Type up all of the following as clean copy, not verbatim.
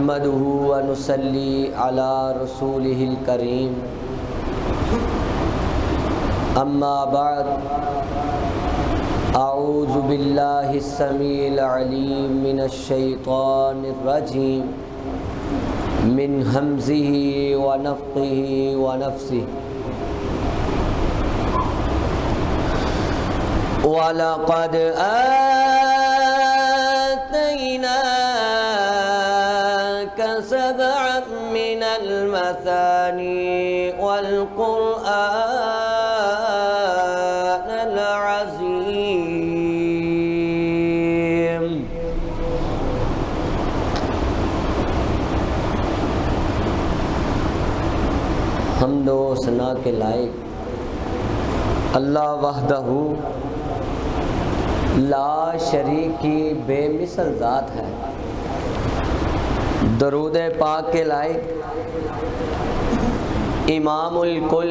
نحمده ونصلي على رسوله الكريم اما بعد اعوذ باللہ السمیع العلیم من الشیطان الرجیم من ہمزہ ونفخہ ونفثہ وَلَقَدْ آتَيْنَاكَ سَبْعًا مِنَ الْمَثَانِي وَالْقُرْآنَ الْعَظِيمَ۔ حمد و ثنا کے لائق اللہ وحدہ لا شریک کی بے مثل ذات ہے۔ درود پاک کے لائق امام الکل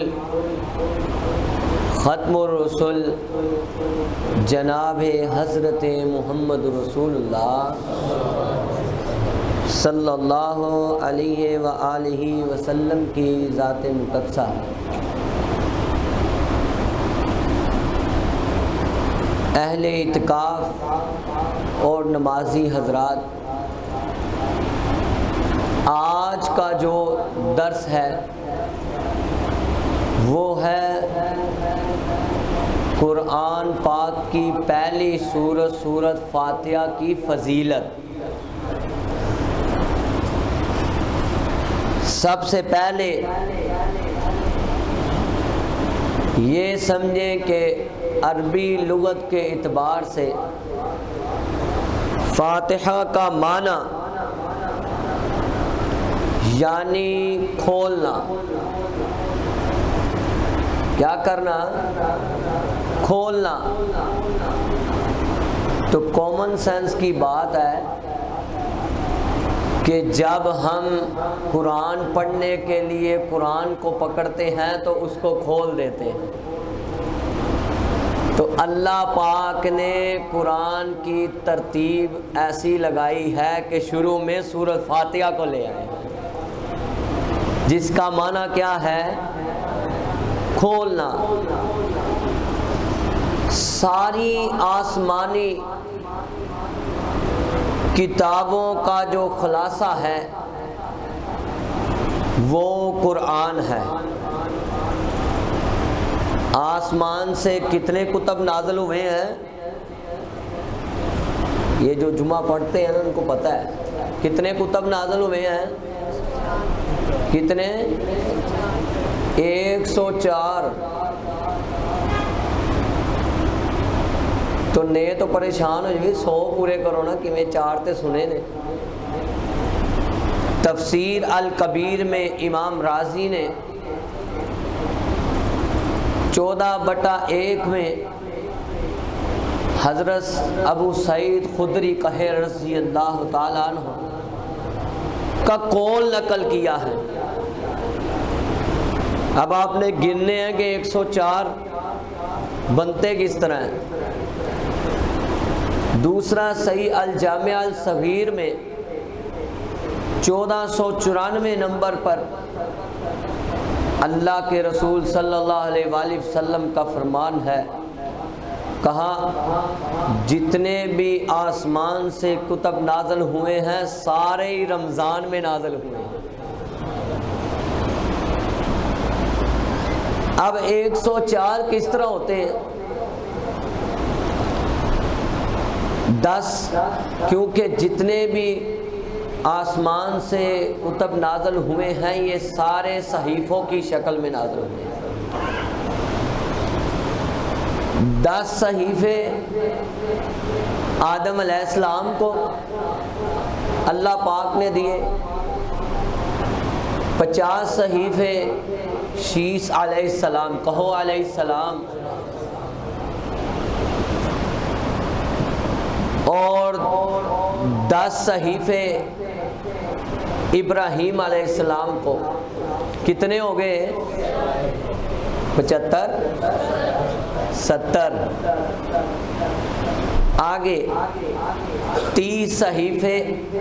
ختم الرسل جناب حضرت محمد رسول اللہ صلی اللہ علیہ وآلہ وسلم کی ذات مقدسہ۔ اہل اعتکاف اور نمازی حضرات، آج کا جو درس ہے وہ ہے قرآن پاک کی پہلی سورت فاتحہ کی فضیلت۔ سب سے پہلے یہ سمجھیں کہ عربی لغت کے اعتبار سے فاتحہ کا معنی یعنی کھولنا۔ کیا کرنا؟ کھولنا۔ تو کامن سینس کی بات ہے کہ جب ہم قرآن پڑھنے کے لیے قرآن کو پکڑتے ہیں تو اس کو کھول دیتے ہیں۔ تو اللہ پاک نے قرآن کی ترتیب ایسی لگائی ہے کہ شروع میں سورۃ فاتحہ کو لے آئے، جس کا معنی کیا ہے؟ کھولنا۔ ساری آسمانی کتابوں کا جو خلاصہ ہے وہ قرآن ہے۔ آسمان سے کتنے کتب نازل ہوئے ہیں؟ یہ جو جمعہ پڑھتے ہیں ان کو پتہ ہے کتنے کتب نازل ہوئے ہیں؟ کتنے؟ 104۔ تو نئے تو پریشان ہو جائے 100 پورے کرو نا، کہ میں 4 تے سنے نے۔ تفسیر الکبیر میں امام رازی نے 14/1 میں حضرت ابو سعید خدری کہے رضی اللہ تعالیٰ عنہ کا قول نقل کیا ہے۔ اب آپ نے گننے ہیں کہ 104 بنتے کس طرح ہیں۔ دوسرا صحیح الجامع الصغیر میں 1494 نمبر پر اللہ کے رسول صلی اللہ علیہ وآلہ وسلم کا فرمان ہے، کہا جتنے بھی آسمان سے کتب نازل ہوئے ہیں سارے ہی رمضان میں نازل ہوئے ہیں۔ اب 104 کس طرح ہوتے ہیں؟ 10، کیونکہ جتنے بھی آسمان سے کتب نازل ہوئے ہیں یہ سارے صحیفوں کی شکل میں نازل ہوئے ہیں۔ 10 صحیفے آدم علیہ السلام کو اللہ پاک نے دیے، 50 صحیفے شیس علیہ السلام، کہو علیہ السلام، اور 10 صحیفے ابراہیم علیہ السلام کو۔ کتنے ہو گئے؟ 75 70۔ آگے 30 صحیفے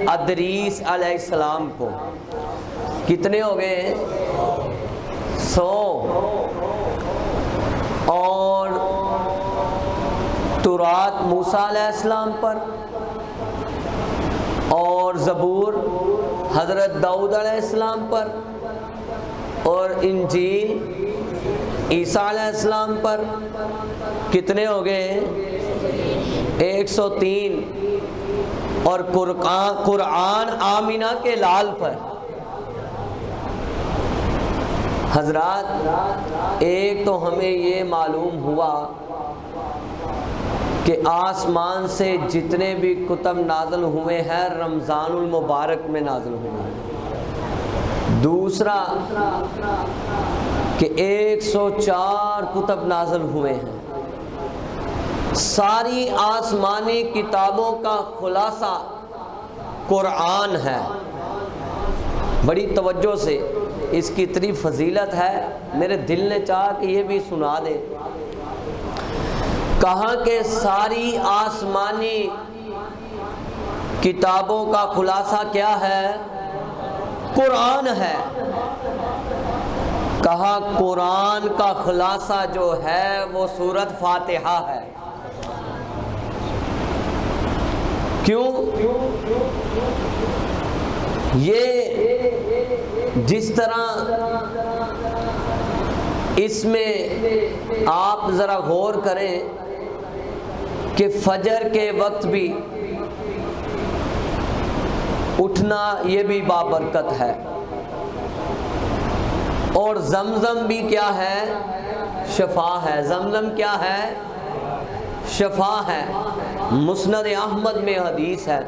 ادریس علیہ السلام کو، کتنے ہو گئے؟ 100۔ اور تورات موسیٰ علیہ السلام پر، اور زبور حضرت داؤد علیہ السلام پر، اور انجیل عیسیٰ علیہ السلام پر، کتنے ہو گئے؟ 103۔ اور قرآن آمینہ کے لال پر۔ حضرات ایک تو ہمیں یہ معلوم ہوا کہ آسمان سے جتنے بھی کتب نازل ہوئے ہیں رمضان المبارک میں نازل ہوئے ہیں۔ دوسرا کہ 104 کتب نازل ہوئے ہیں۔ ساری آسمانی کتابوں کا خلاصہ قرآن ہے۔ بڑی توجہ سے، اس کی اتنی فضیلت ہے، میرے دل نے چاہا کہ یہ بھی سنا دے۔ کہا کہ ساری آسمانی کتابوں کا خلاصہ کیا ہے؟ قرآن ہے۔ کہا قرآن کا خلاصہ جو ہے وہ سورۃ فاتحہ ہے۔ کیوں؟ یہ جس طرح اس میں آپ ذرا غور کریں کہ فجر کے وقت بھی اٹھنا یہ بھی بابرکت ہے، اور زمزم بھی کیا ہے؟ شفا ہے۔ زمزم کیا ہے؟ شفا ہے۔ مسند احمد میں حدیث ہے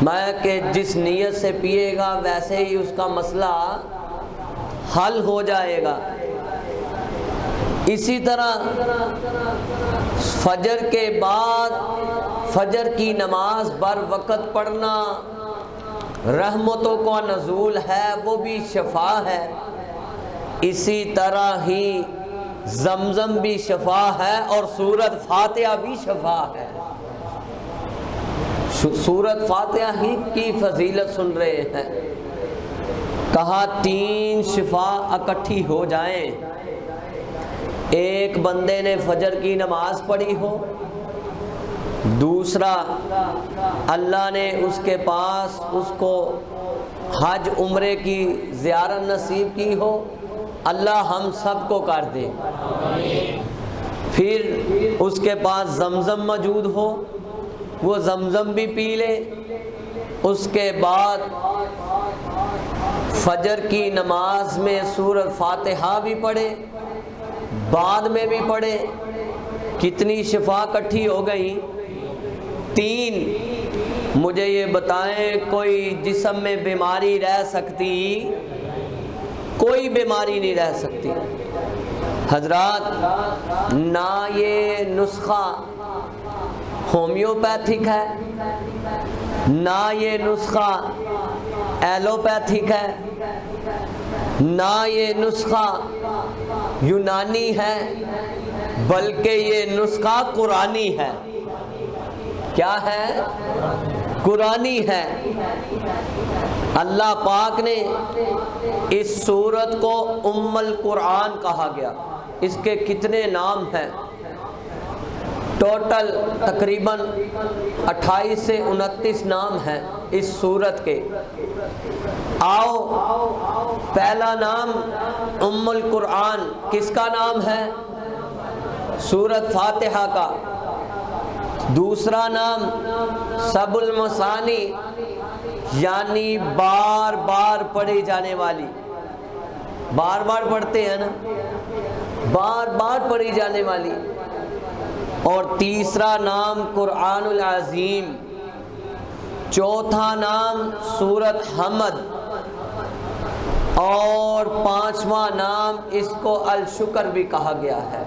میں کہ جس نیت سے پیے گا ویسے ہی اس کا مسئلہ حل ہو جائے گا۔ اسی طرح فجر کے بعد فجر کی نماز بر وقت پڑھنا رحمتوں کا نزول ہے، وہ بھی شفا ہے۔ اسی طرح ہی زمزم بھی شفا ہے اور سورۃ فاتحہ بھی شفا ہے۔ سورۃ فاتحہ ہی کی فضیلت سن رہے ہیں۔ کہا 3 شفا اکٹھی ہو جائیں، ایک بندے نے فجر کی نماز پڑھی ہو، دوسرا اللہ نے اس کے پاس اس کو حج عمرے کی زیارت نصیب کی ہو، اللہ ہم سب کو کر دے۔ پھر اس کے پاس زمزم موجود ہو، وہ زمزم بھی پی لے، اس کے بعد فجر کی نماز میں سورۃ فاتحہ بھی پڑھے، بعد میں بھی پڑھے۔ کتنی شفا اکٹھی ہو گئی؟ 3۔ مجھے یہ بتائیں کوئی جسم میں بیماری رہ سکتی؟ کوئی بیماری نہیں رہ سکتی۔ حضرات نہ یہ نسخہ ہومیوپیتھک ہے، نہ یہ نسخہ ایلوپیتھک ہے، نہ یہ نسخہ یونانی ہے، بلکہ یہ نسخہ قرآنی ہے۔ کیا ہے؟ قرآنی ہے۔ اللہ پاک نے اس سورت کو ام القرآن کہا گیا۔ اس کے کتنے نام ہیں؟ ٹوٹل تقریباً 28 سے 29 نام ہیں اس سورت کے۔ آؤ پہلا نام ام القرآن کس کا نام ہے؟ سورت فاتحہ کا۔ دوسرا نام سب المثانی، یعنی بار بار پڑھی جانے والی، بار بار پڑھتے ہیں نا، بار بار پڑھی جانے والی۔ اور تیسرا نام قرآن العظیم، چوتھا نام سورت حمد، اور 5واں نام اس کو الشکر بھی کہا گیا ہے،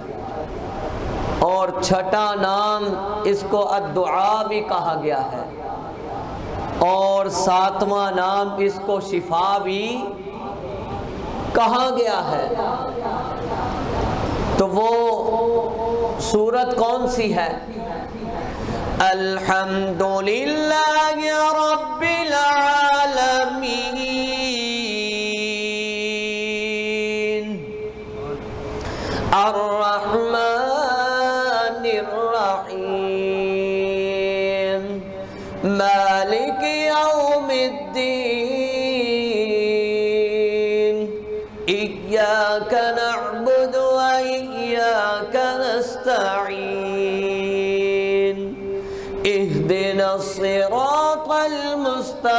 اور 6واں نام اس کو الدعاء بھی کہا گیا ہے، اور 7واں نام اس کو شفا بھی کہا گیا ہے۔ تو وہ سورت کون سی ہے؟ الحمد للہ رب العالمین الرحمن الرحیم مالک یوم الدین ایاک نعبد و ایاک نستعین اهدنا الصراط المستقيم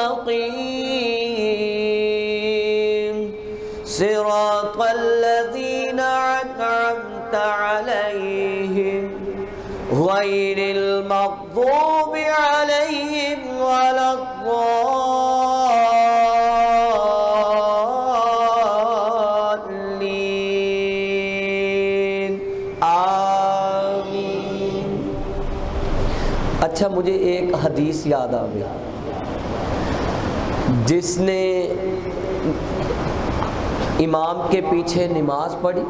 صراط الذين أنعمت عليهم غير المغضوب عليهم ولا الضالين آمین۔ اچھا مجھے ایک حدیث یاد آ گئی، جس نے امام کے پیچھے نماز پڑھی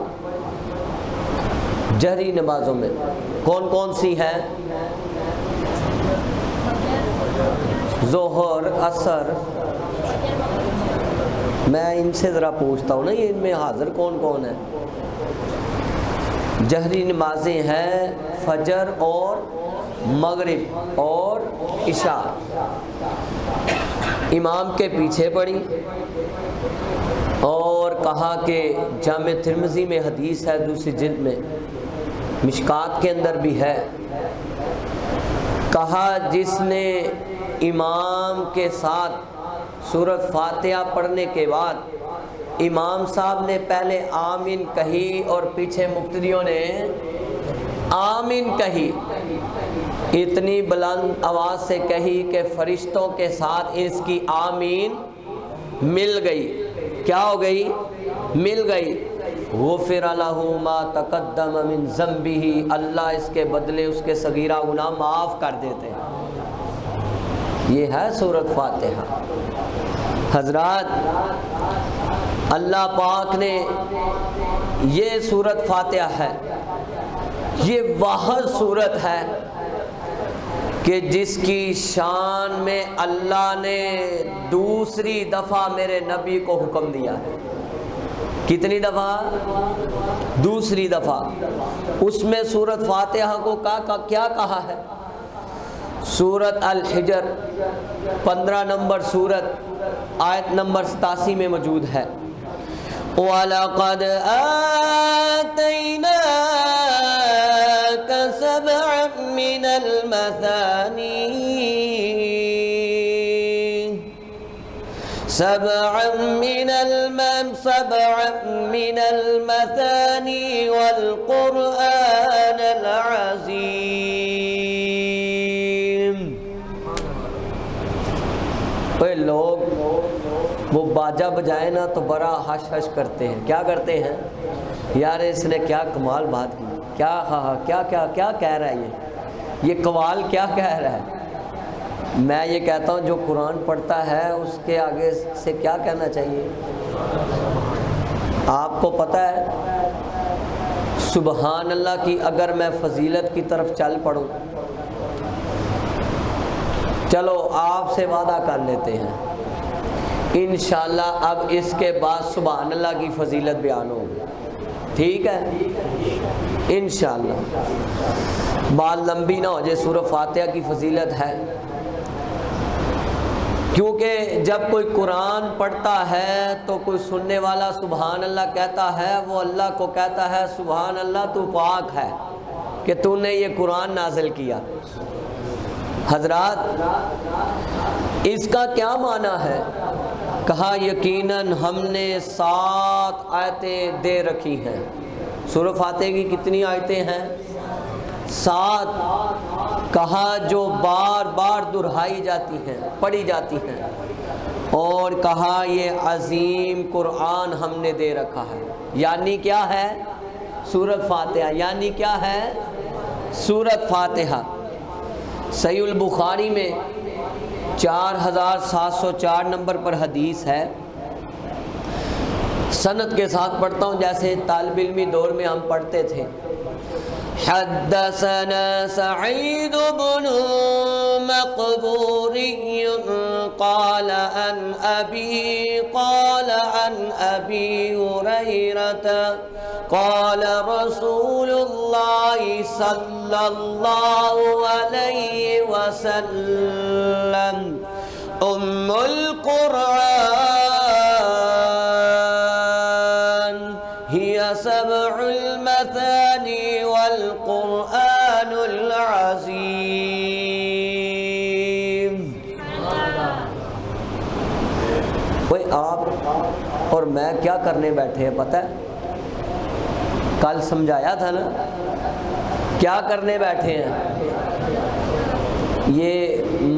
جہری نمازوں میں، کون کون سی ہیں؟ ظہر، عصر، میں ان سے ذرا پوچھتا ہوں نا، یہ ان میں حاضر کون کون ہے؟ جہری نمازیں ہیں فجر اور مغرب اور عشاء، امام کے پیچھے پڑھی، اور کہا کہ جامع ترمذی میں حدیث ہے دوسری جلد میں، مشکات کے اندر بھی ہے، کہا جس نے امام کے ساتھ سورۃ فاتحہ پڑھنے کے بعد امام صاحب نے پہلے آمین کہی اور پیچھے مقتدیوں نے آمین کہی، اتنی بلند آواز سے کہی کہ فرشتوں کے ساتھ اس کی آمین مل گئی۔ کیا ہو گئی؟ مل گئی۔ غفر لہ ما تقدم من ذنبہ، اللہ اس کے بدلے اس کے صغیرہ گناہ معاف کر دیتے ہیں۔ یہ ہے سورۃ فاتحہ۔ حضرات، اللہ پاک نے یہ سورۃ فاتحہ ہے، یہ واحد سورت ہے کہ جس کی شان میں اللہ نے دوسری دفعہ میرے نبی کو حکم دیا ہے۔ کتنی دفعہ؟ دوسری دفعہ۔ اس میں سورۃ فاتحہ کو کیا کہا ہے؟ سورۃ الحجر 15 نمبر سورت آیت نمبر 87 میں موجود ہے، وَلَقَدْ آتَيْنَاكَ سَبْعًا مِّنَ الْمَثَانِي وَالْقُرْآنَ الْعَظِيمَ۔ اے لوگ وہ باجا بجائے نا تو بڑا ہش ہش کرتے ہیں، کیا کرتے ہیں؟ یار اس نے کیا کمال بات کی، کیا کیا کیا کیا کہہ رہا ہے، یہ قوال کیا کہہ رہا ہے۔ میں یہ کہتا ہوں جو قرآن پڑھتا ہے اس کے آگے سے کیا کہنا چاہیے؟ آپ کو پتہ ہے سبحان اللہ کی اگر میں فضیلت کی طرف چل پڑوں، چلو آپ سے وعدہ کر لیتے ہیں انشاءاللہ اب اس کے بعد سبحان اللہ کی فضیلت بیان ہوگی، ٹھیک ہے انشاءاللہ، بات لمبی نہ ہو جائے۔ سورۃ فاتحہ کی فضیلت ہے، کیونکہ جب کوئی قرآن پڑھتا ہے تو کوئی سننے والا سبحان اللہ کہتا ہے، وہ اللہ کو کہتا ہے سبحان اللہ تو پاک ہے کہ تو نے یہ قرآن نازل کیا۔ حضرات، اس کا کیا معنی ہے؟ کہا یقیناً ہم نے 7 آیتیں دے رکھی ہیں۔ سورۃ فاتحہ کی کتنی آیتیں ہیں؟ 7۔ کہا جو بار بار دہرائی جاتی ہیں، پڑھی جاتی ہیں، اور کہا یہ عظیم قرآن ہم نے دے رکھا ہے۔ یعنی کیا ہے؟ سورۃ فاتحہ۔ یعنی کیا ہے؟ سورۃ فاتحہ۔ صحیح البخاری میں 4704 نمبر پر حدیث ہے، سند کے ساتھ پڑھتا ہوں جیسے طالب علمی دور میں ہم پڑھتے تھے۔ حدثنا سعيد بن مقبوري قال عن أبي هريرة قال رسول الله صلى الله عليه وسلم أم القرآن هي 7 المثاني والقرآن العظيم. وہ آپ اور میں کیا کرنے بیٹھے ہیں پتہ ہے؟ کل سمجھایا تھا نا کیا کرنے بیٹھے ہیں. یہ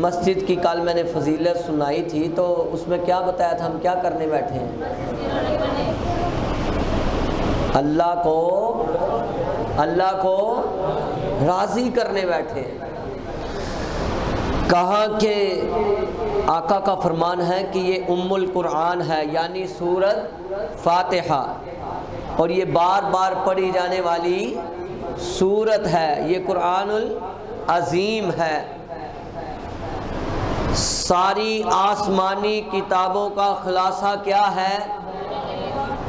مسجد کی کل میں نے فضیلت سنائی تھی تو اس میں کیا بتایا تھا ہم کیا کرنے بیٹھے ہیں؟ اللہ کو راضی کرنے بیٹھے ہیں. کہا کہ آقا کا فرمان ہے کہ یہ ام القرآن ہے یعنی سورۃ فاتحہ اور یہ بار بار پڑھی جانے والی سورت ہے. یہ قرآن العظیم ہے. ساری آسمانی کتابوں کا خلاصہ کیا ہے؟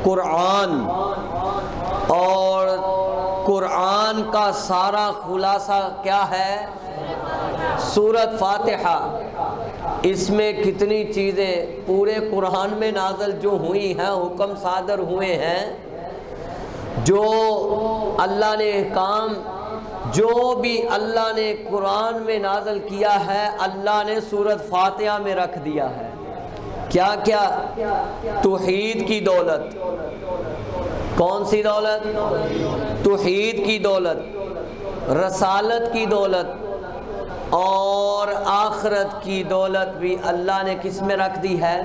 قرآن. اور قرآن کا سارا خلاصہ کیا ہے؟ سورۃ فاتحہ. اس میں کتنی چیزیں پورے قرآن میں نازل جو ہوئی ہیں، حکم صادر ہوئے ہیں، جو اللہ نے احکام جو بھی اللہ نے قرآن میں نازل کیا ہے اللہ نے سورۃ فاتحہ میں رکھ دیا ہے. کیا کیا؟ توحید کی دولت. کون سی دولت؟ توحید کی دولت، رسالت کی دولت اور آخرت کی دولت بھی اللہ نے کس میں رکھ دی ہے؟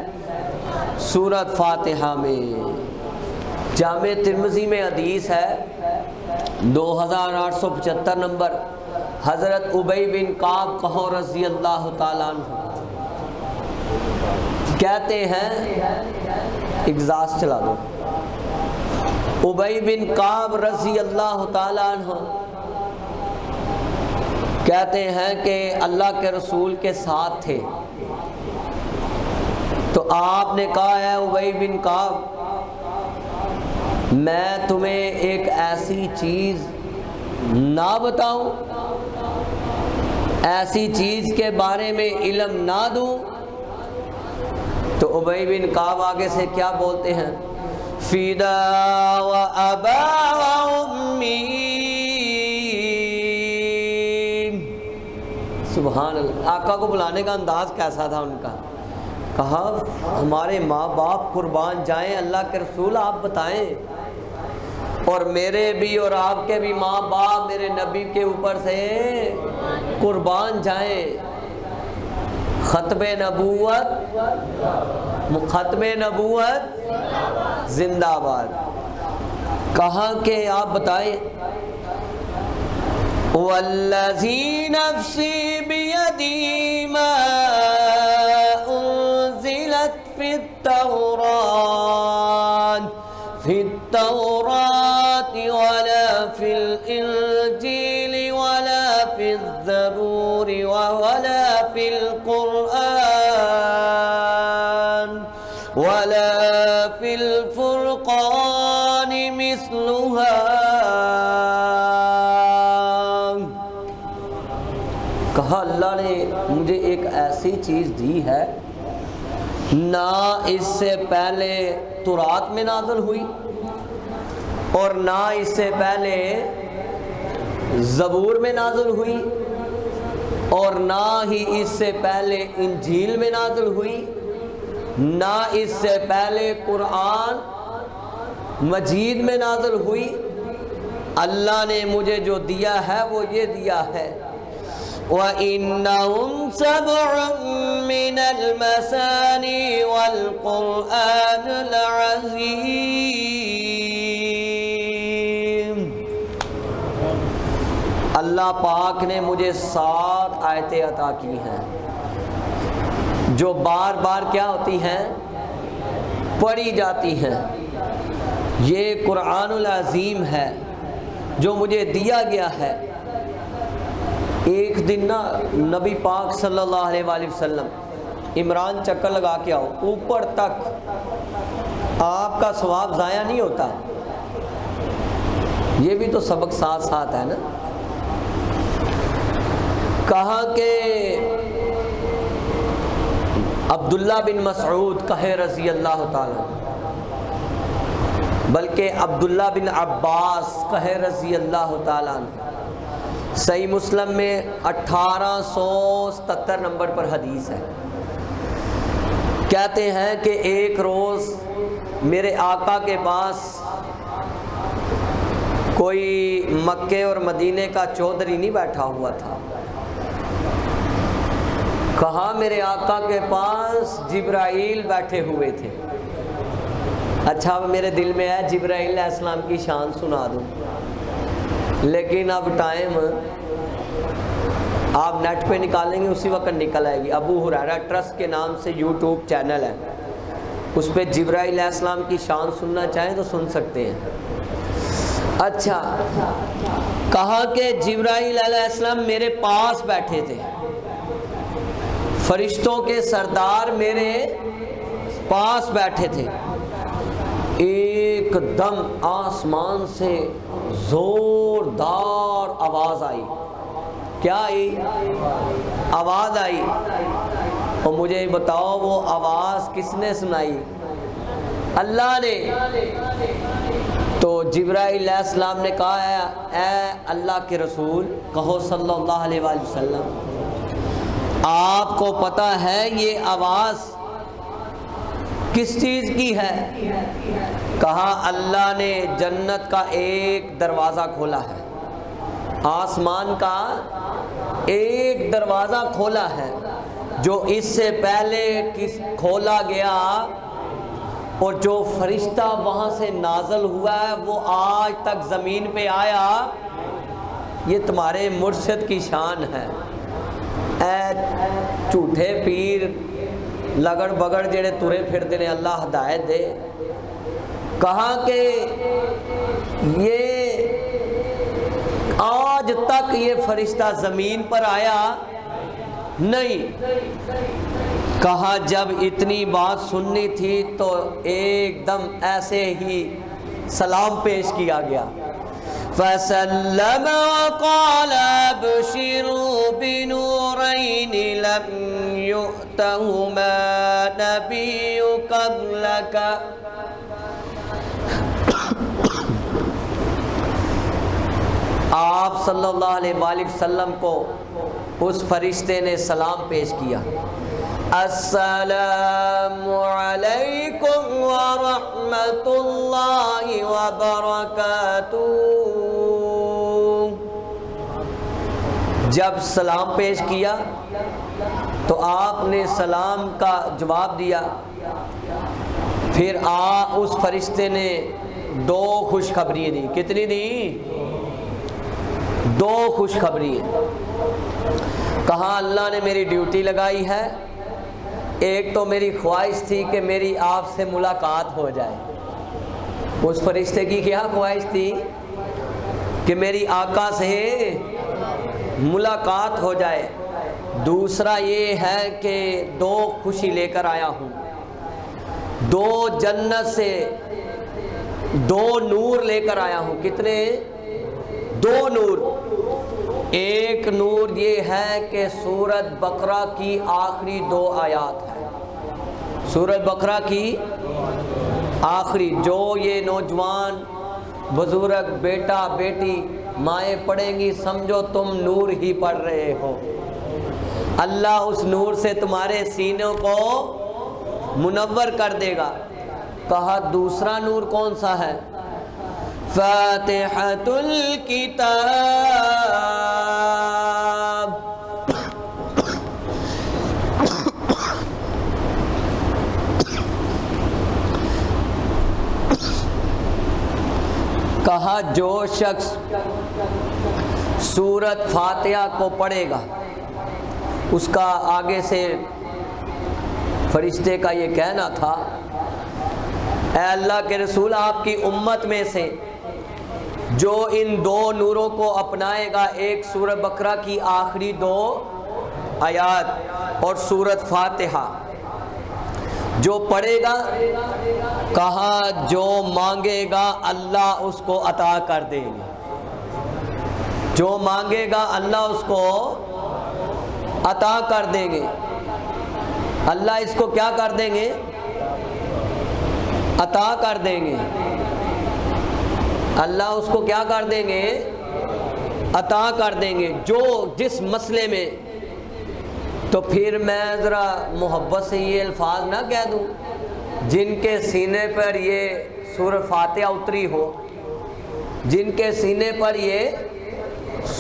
سورۃ فاتحہ میں. جامع ترمذی میں حدیث ہے 2875 نمبر. حضرت ابی بن کعب کہو رضی اللہ تعالیٰ عنہ کہتے ہیں، اگزاس چلا دو. ابی بن کعب رضی اللہ تعالیٰ عنہ کہتے ہیں کہ اللہ کے رسول کے ساتھ تھے تو آپ نے کہا ہے ابی بن کعب میں تمہیں ایک ایسی چیز نہ بتاؤں، ایسی چیز کے بارے میں علم نہ دوں؟ تو ابی بن کعب آگے سے کیا بولتے ہیں؟ فدا و ابا و امی. سبحان اللہ. آقا کو بلانے کا انداز کیسا تھا ان کا؟ کہا ہمارے ماں باپ قربان جائیں، اللہ کے رسول آپ بتائیں. اور میرے بھی اور آپ کے بھی ماں باپ میرے نبی کے اوپر سے قربان جائیں. ختم نبوت زندہ باد. کہا کہ آپ بتائیں. والذی نفسی بیدی ما انزلت فی التوراۃ ولا فی الانجیل ولا فی الزبور ولا فی القرآن ولا فی الفرقان مثلها. کہا اللہ نے مجھے ایک ایسی چیز دی ہے نہ اس سے پہلے تورات میں نازل ہوئی اور نہ اس سے پہلے زبور میں نازل ہوئی اور نہ ہی اس سے پہلے انجیل میں نازل ہوئی، نہ اس سے پہلے قرآن مجید میں نازل ہوئی. اللہ نے مجھے جو دیا ہے وہ یہ دیا ہے. وَإِنَّهُمْ 7 مِّنَ الْمَثَانِي وَالْقُرْآنِ الْعَظِيمِ. اللہ پاک نے مجھے 7 آیتیں عطا کی ہیں جو بار بار کیا ہوتی ہیں؟ پڑھی جاتی ہیں. یہ قرآن العظیم ہے. جو مجھے دیا گیا ہے. ایک دن نا نبی پاک صلی اللہ علیہ وآلہ وسلم عمران چکر لگا کے آؤ اوپر تک، آپ کا ثواب ضائع نہیں ہوتا. یہ بھی تو سبق ساتھ ساتھ ہے نا. کہا کہ عبداللہ بن مسعود کہے رضی اللہ تعالیٰ، بلکہ عبداللہ بن عباس کہے رضی اللہ تعالیٰ. صحیح مسلم میں 1877 نمبر پر حدیث ہے. کہتے ہیں کہ ایک روز میرے آقا کے پاس کوئی مکے اور مدینے کا چودھری نہیں بیٹھا ہوا تھا. کہا میرے آقا کے پاس جبرائیل بیٹھے ہوئے تھے. اچھا اب میرے دل میں ہے جبرائیل علیہ السلام کی شان سنا دوں، لیکن اب ٹائم آپ نیٹ پہ نکالیں گے اسی وقت نکل آئے گی. ابو ہریرہ ٹرسٹ کے نام سے یوٹیوب چینل ہے، اس پہ جبرائیل علیہ السلام کی شان سننا چاہیں تو سن سکتے ہیں. اچھا کہا کہ جبرائیل علیہ السلام میرے پاس بیٹھے تھے، فرشتوں کے سردار میرے پاس بیٹھے تھے. ایک دم آسمان سے زوردار آواز آئی. کیا آئی؟ آواز آئی. اور مجھے بتاؤ وہ آواز کس نے سنائی؟ اللہ نے. تو جبرائیل علیہ السلام نے کہا ہے اے اللہ کے رسول کہو صلی اللہ علیہ وآلہ وسلم، آپ کو پتہ ہے یہ آواز کس چیز کی ہے؟ کہا اللہ نے جنت کا ایک دروازہ کھولا ہے، آسمان کا ایک دروازہ کھولا ہے جو اس سے پہلے کھولا گیا، اور جو فرشتہ وہاں سے نازل ہوا ہے وہ آج تک زمین پہ آیا. یہ تمہارے مرشد کی شان ہے. اے جھوٹے پیر لگڑ بگڑ جڑے ترے پھرتے نے، اللہ ہدایت دے. کہا کہ یہ آج تک یہ فرشتہ زمین پر آیا نہیں. کہا جب اتنی بات سننی تھی تو ایک دم ایسے ہی سلام پیش کیا گیا. فَسَلَّمَ وَقَالَ ابْشِرُوا بِنُورَيْنِ لَمْ يُؤْتَهُمَا نَبِيٌّ قَبْلَكَ. آپ صلی اللہ علیہ وآلہ وسلم کو اس فرشتے نے سلام پیش کیا. السلام علیکم ورحمۃ اللہ وبرکاتہ. جب سلام پیش کیا تو آپ نے سلام کا جواب دیا. پھر اس فرشتے نے 2 خوشخبری دی. کتنی دی؟ 2 خوشخبری. کہا اللہ نے میری ڈیوٹی لگائی ہے. ایک تو میری خواہش تھی کہ میری آپ سے ملاقات ہو جائے. اس فرشتے کی کیا خواہش تھی؟ کہ میری آقا سے ملاقات ہو جائے. دوسرا یہ ہے کہ 2 خوشی لے کر آیا ہوں. 2 جنت سے 2 نور لے کر آیا ہوں. کتنے؟ 2 نور. ایک نور یہ ہے کہ سورۃ بقرہ کی آخری 2 آیات ہے. سورۃ بقرہ کی آخری جو یہ نوجوان بزرگ بیٹا بیٹی مائیں پڑھیں گی سمجھو تم نور ہی پڑھ رہے ہو. اللہ اس نور سے تمہارے سینوں کو منور کر دے گا. کہا دوسرا نور کون سا ہے؟ فاتحۃ الکتاب. کہا جو شخص سورۃ فاتحہ کو پڑھے گا اس کا آگے سے فرشتے کا یہ کہنا تھا اے اللہ کے رسول آپ کی امت میں سے جو ان دو نوروں کو اپنائے گا، ایک سورہ بقرہ کی آخری 2 آیات اور سورۃ فاتحہ جو پڑھے گا، کہا جو مانگے گا اللہ اس کو عطا کر دیں گے، جو مانگے گا اللہ اس کو عطا کر دیں گے۔ اللہ اس کو کیا کر دیں گے؟ عطا کر دیں گے۔ اللہ اس کو کیا کر دیں گے؟ عطا کر دیں گے، جو جس مسئلے میں۔ تو پھر میں ذرا محبت سے یہ الفاظ نہ کہہ دوں، جن کے سینے پر یہ سورہ فاتحہ اتری ہو، جن کے سینے پر یہ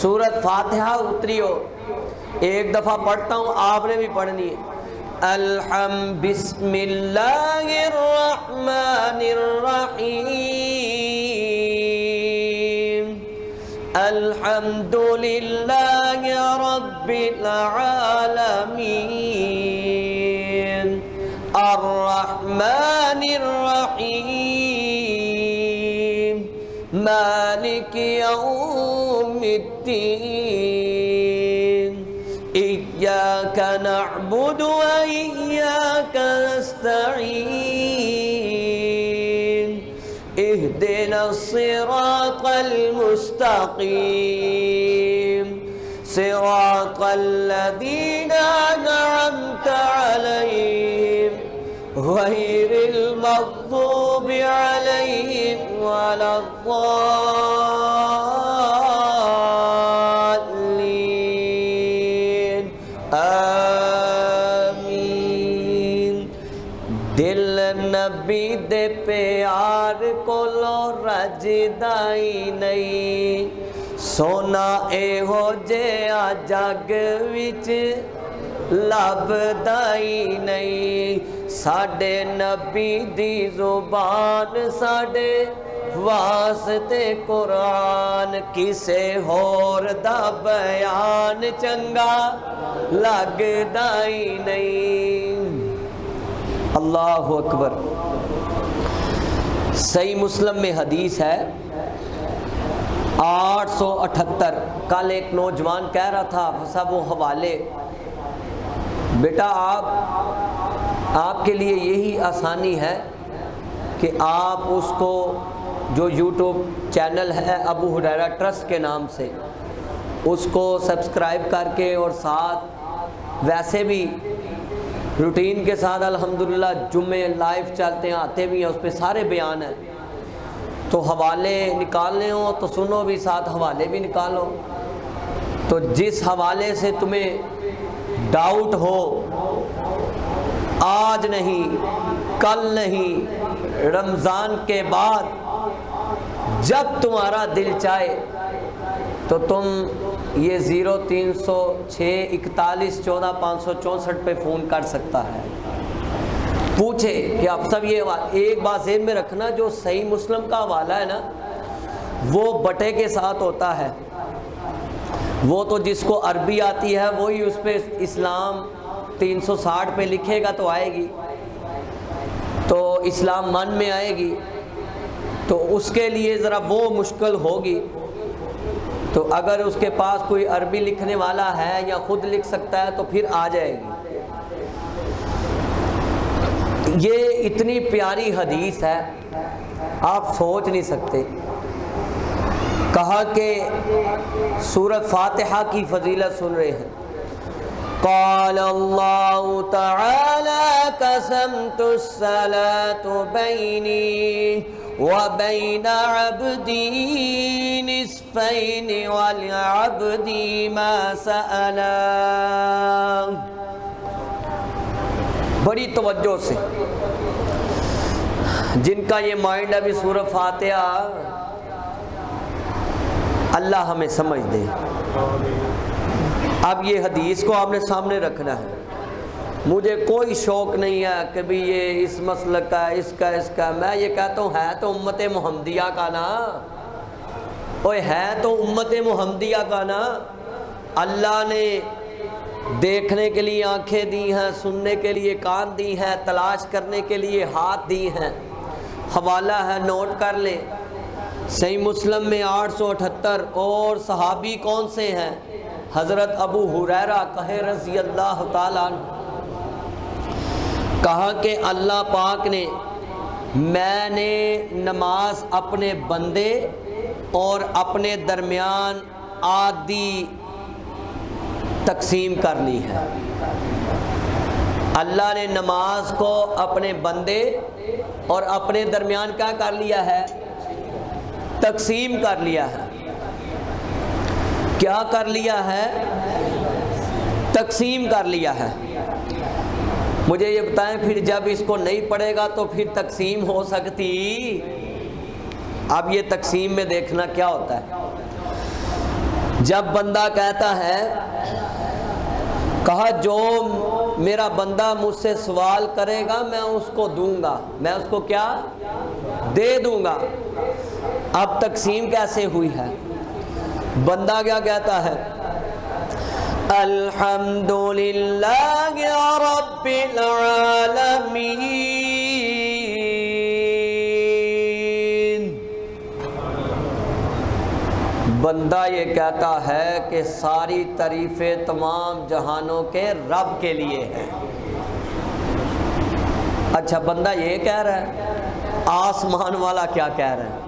سورۃ فاتحہ اتری ہو، ایک دفعہ پڑھتا ہوں، آپ نے بھی پڑھنی ہے۔ بسم اللہ الرحمن الرحیم، الحمد للہ رب العالمین، الرحمن الرحیم، مالک یوم الدین، إياك نعبد وإياك نستعين، اهدنا الصراط المستقيم، صراط الذين أنعمت عليهم غير المغضوب عليهم ولا الضالين، آمین۔ دل نبی دے پیار کولو رجدائی نہیں، سونا اے ہو جیا جگ وچ لبدائی نہیں، ساڈے نبی دی زبان ساڈے واسطے قرآن، کسے ہور دا بیان چنگا لگدا ہی نہیں۔ اللہ اکبر۔ صحیح مسلم میں حدیث ہے 878۔ کل ایک نوجوان کہہ رہا تھا سب وہ حوالے، بیٹا آپ کے لیے یہی آسانی ہے کہ آپ اس کو جو یوٹیوب چینل ہے ابو ہریرہ ٹرسٹ کے نام سے، اس کو سبسکرائب کر کے، اور ساتھ ویسے بھی روٹین کے ساتھ الحمدللہ جمعے لائیو چلتے ہیں، آتے بھی ہیں، اس پہ سارے بیان ہیں، تو حوالے نکالنے ہوں تو سنو بھی، ساتھ حوالے بھی نکالو۔ تو جس حوالے سے تمہیں ڈاؤٹ ہو، آج نہیں، کل نہیں، رمضان کے بعد جب تمہارا دل چاہے تو تم یہ 0306414564 پہ فون کر سکتا ہے، پوچھے کہ آپ سب یہ ایک بات ذہن میں رکھنا، جو صحیح مسلم کا حوالہ ہے نا وہ بٹے کے ساتھ ہوتا ہے، وہ تو جس کو عربی آتی ہے وہی اس پہ اسلام 360 پہ لکھے گا تو آئے گی، تو اسلام من میں آئے گی، تو اس کے لیے ذرا وہ مشکل ہوگی۔ تو اگر اس کے پاس کوئی عربی لکھنے والا ہے یا خود لکھ سکتا ہے تو پھر آ جائے گی۔ یہ اتنی پیاری حدیث ہے آپ سوچ نہیں سکتے۔ کہا کہ سورۃ فاتحہ کی فضیلت سن رہے ہیں۔ قال اللہ تعالی قسمت الصلاة بینی وبین عبدی نصفین ولعبدی ما سألا۔ بڑی توجہ سے، جن کا یہ مائنڈ ابھی سورۃ فاتحہ، اللہ ہمیں سمجھ دے۔ اب یہ حدیث کو آپ نے سامنے رکھنا ہے۔ مجھے کوئی شوق نہیں ہے کہ بھی یہ اس مسلک کا، اس کا، میں یہ کہتا ہوں ہے تو امت محمدیہ کا نا، اوے ہے تو امت محمدیہ کا نا۔ اللہ نے دیکھنے کے لیے آنکھیں دی ہیں، سننے کے لیے کان دی ہیں، تلاش کرنے کے لیے ہاتھ دی ہیں۔ حوالہ ہے، نوٹ کر لیں۔ صحیح مسلم میں 878. اور صحابی کون سے ہیں؟ حضرت ابو ہریرہ کہے رضی اللہ تعالیٰ عنہ، کہا کہ اللہ پاک نے، میں نے نماز اپنے بندے اور اپنے درمیان آدھی تقسیم کر لی ہے۔ اللہ نے نماز کو اپنے بندے اور اپنے درمیان کیا کر لیا ہے؟ تقسیم کر لیا ہے۔ کیا کر لیا ہے؟ تقسیم کر لیا ہے۔ مجھے یہ بتائیں پھر جب اس کو نہیں پڑھے گا تو پھر تقسیم ہو سکتی؟ اب یہ تقسیم میں دیکھنا کیا ہوتا ہے۔ جب بندہ کہتا ہے، کہا جو میرا بندہ مجھ سے سوال کرے گا میں اس کو دوں گا، میں اس کو کیا دے دوں گا۔ اب تقسیم کیسے ہوئی ہے؟ بندہ کیا کہتا ہے؟ الحمدللہ رب العالمین، بندہ یہ کہتا ہے کہ ساری تعریفیں تمام جہانوں کے رب کے لیے ہیں۔ اچھا بندہ یہ کہہ رہا ہے، آسمان والا کیا کہہ رہا ہے؟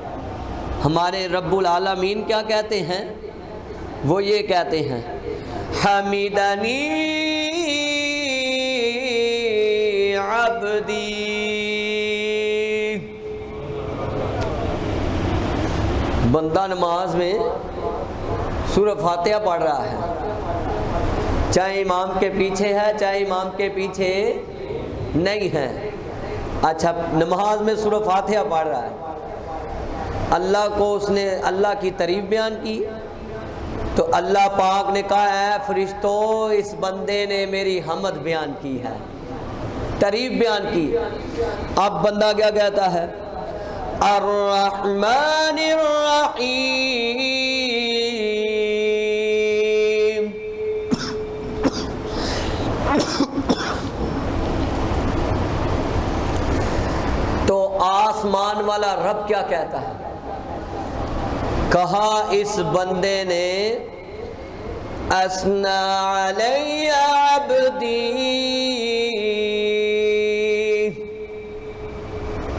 ہمارے رب العالمین کیا کہتے ہیں؟ وہ یہ کہتے ہیں، حمیدنی عبدی۔ بندہ نماز میں سورہ فاتحہ پڑھ رہا ہے، چاہے امام کے پیچھے ہے چاہے امام کے پیچھے نہیں ہے۔ اچھا نماز میں سورہ فاتحہ پڑھ رہا ہے، اللہ کو اس نے اللہ کی تعریف بیان کی، تو اللہ پاک نے کہا اے فرشتو اس بندے نے میری حمد بیان کی ہے، تعریف بیان کی۔ اب بندہ کیا کہتا ہے؟ الرحمن الرحیم، تو آسمان والا رب کیا کہتا ہے؟ کہا اس بندے نے اثنا علی عبدی،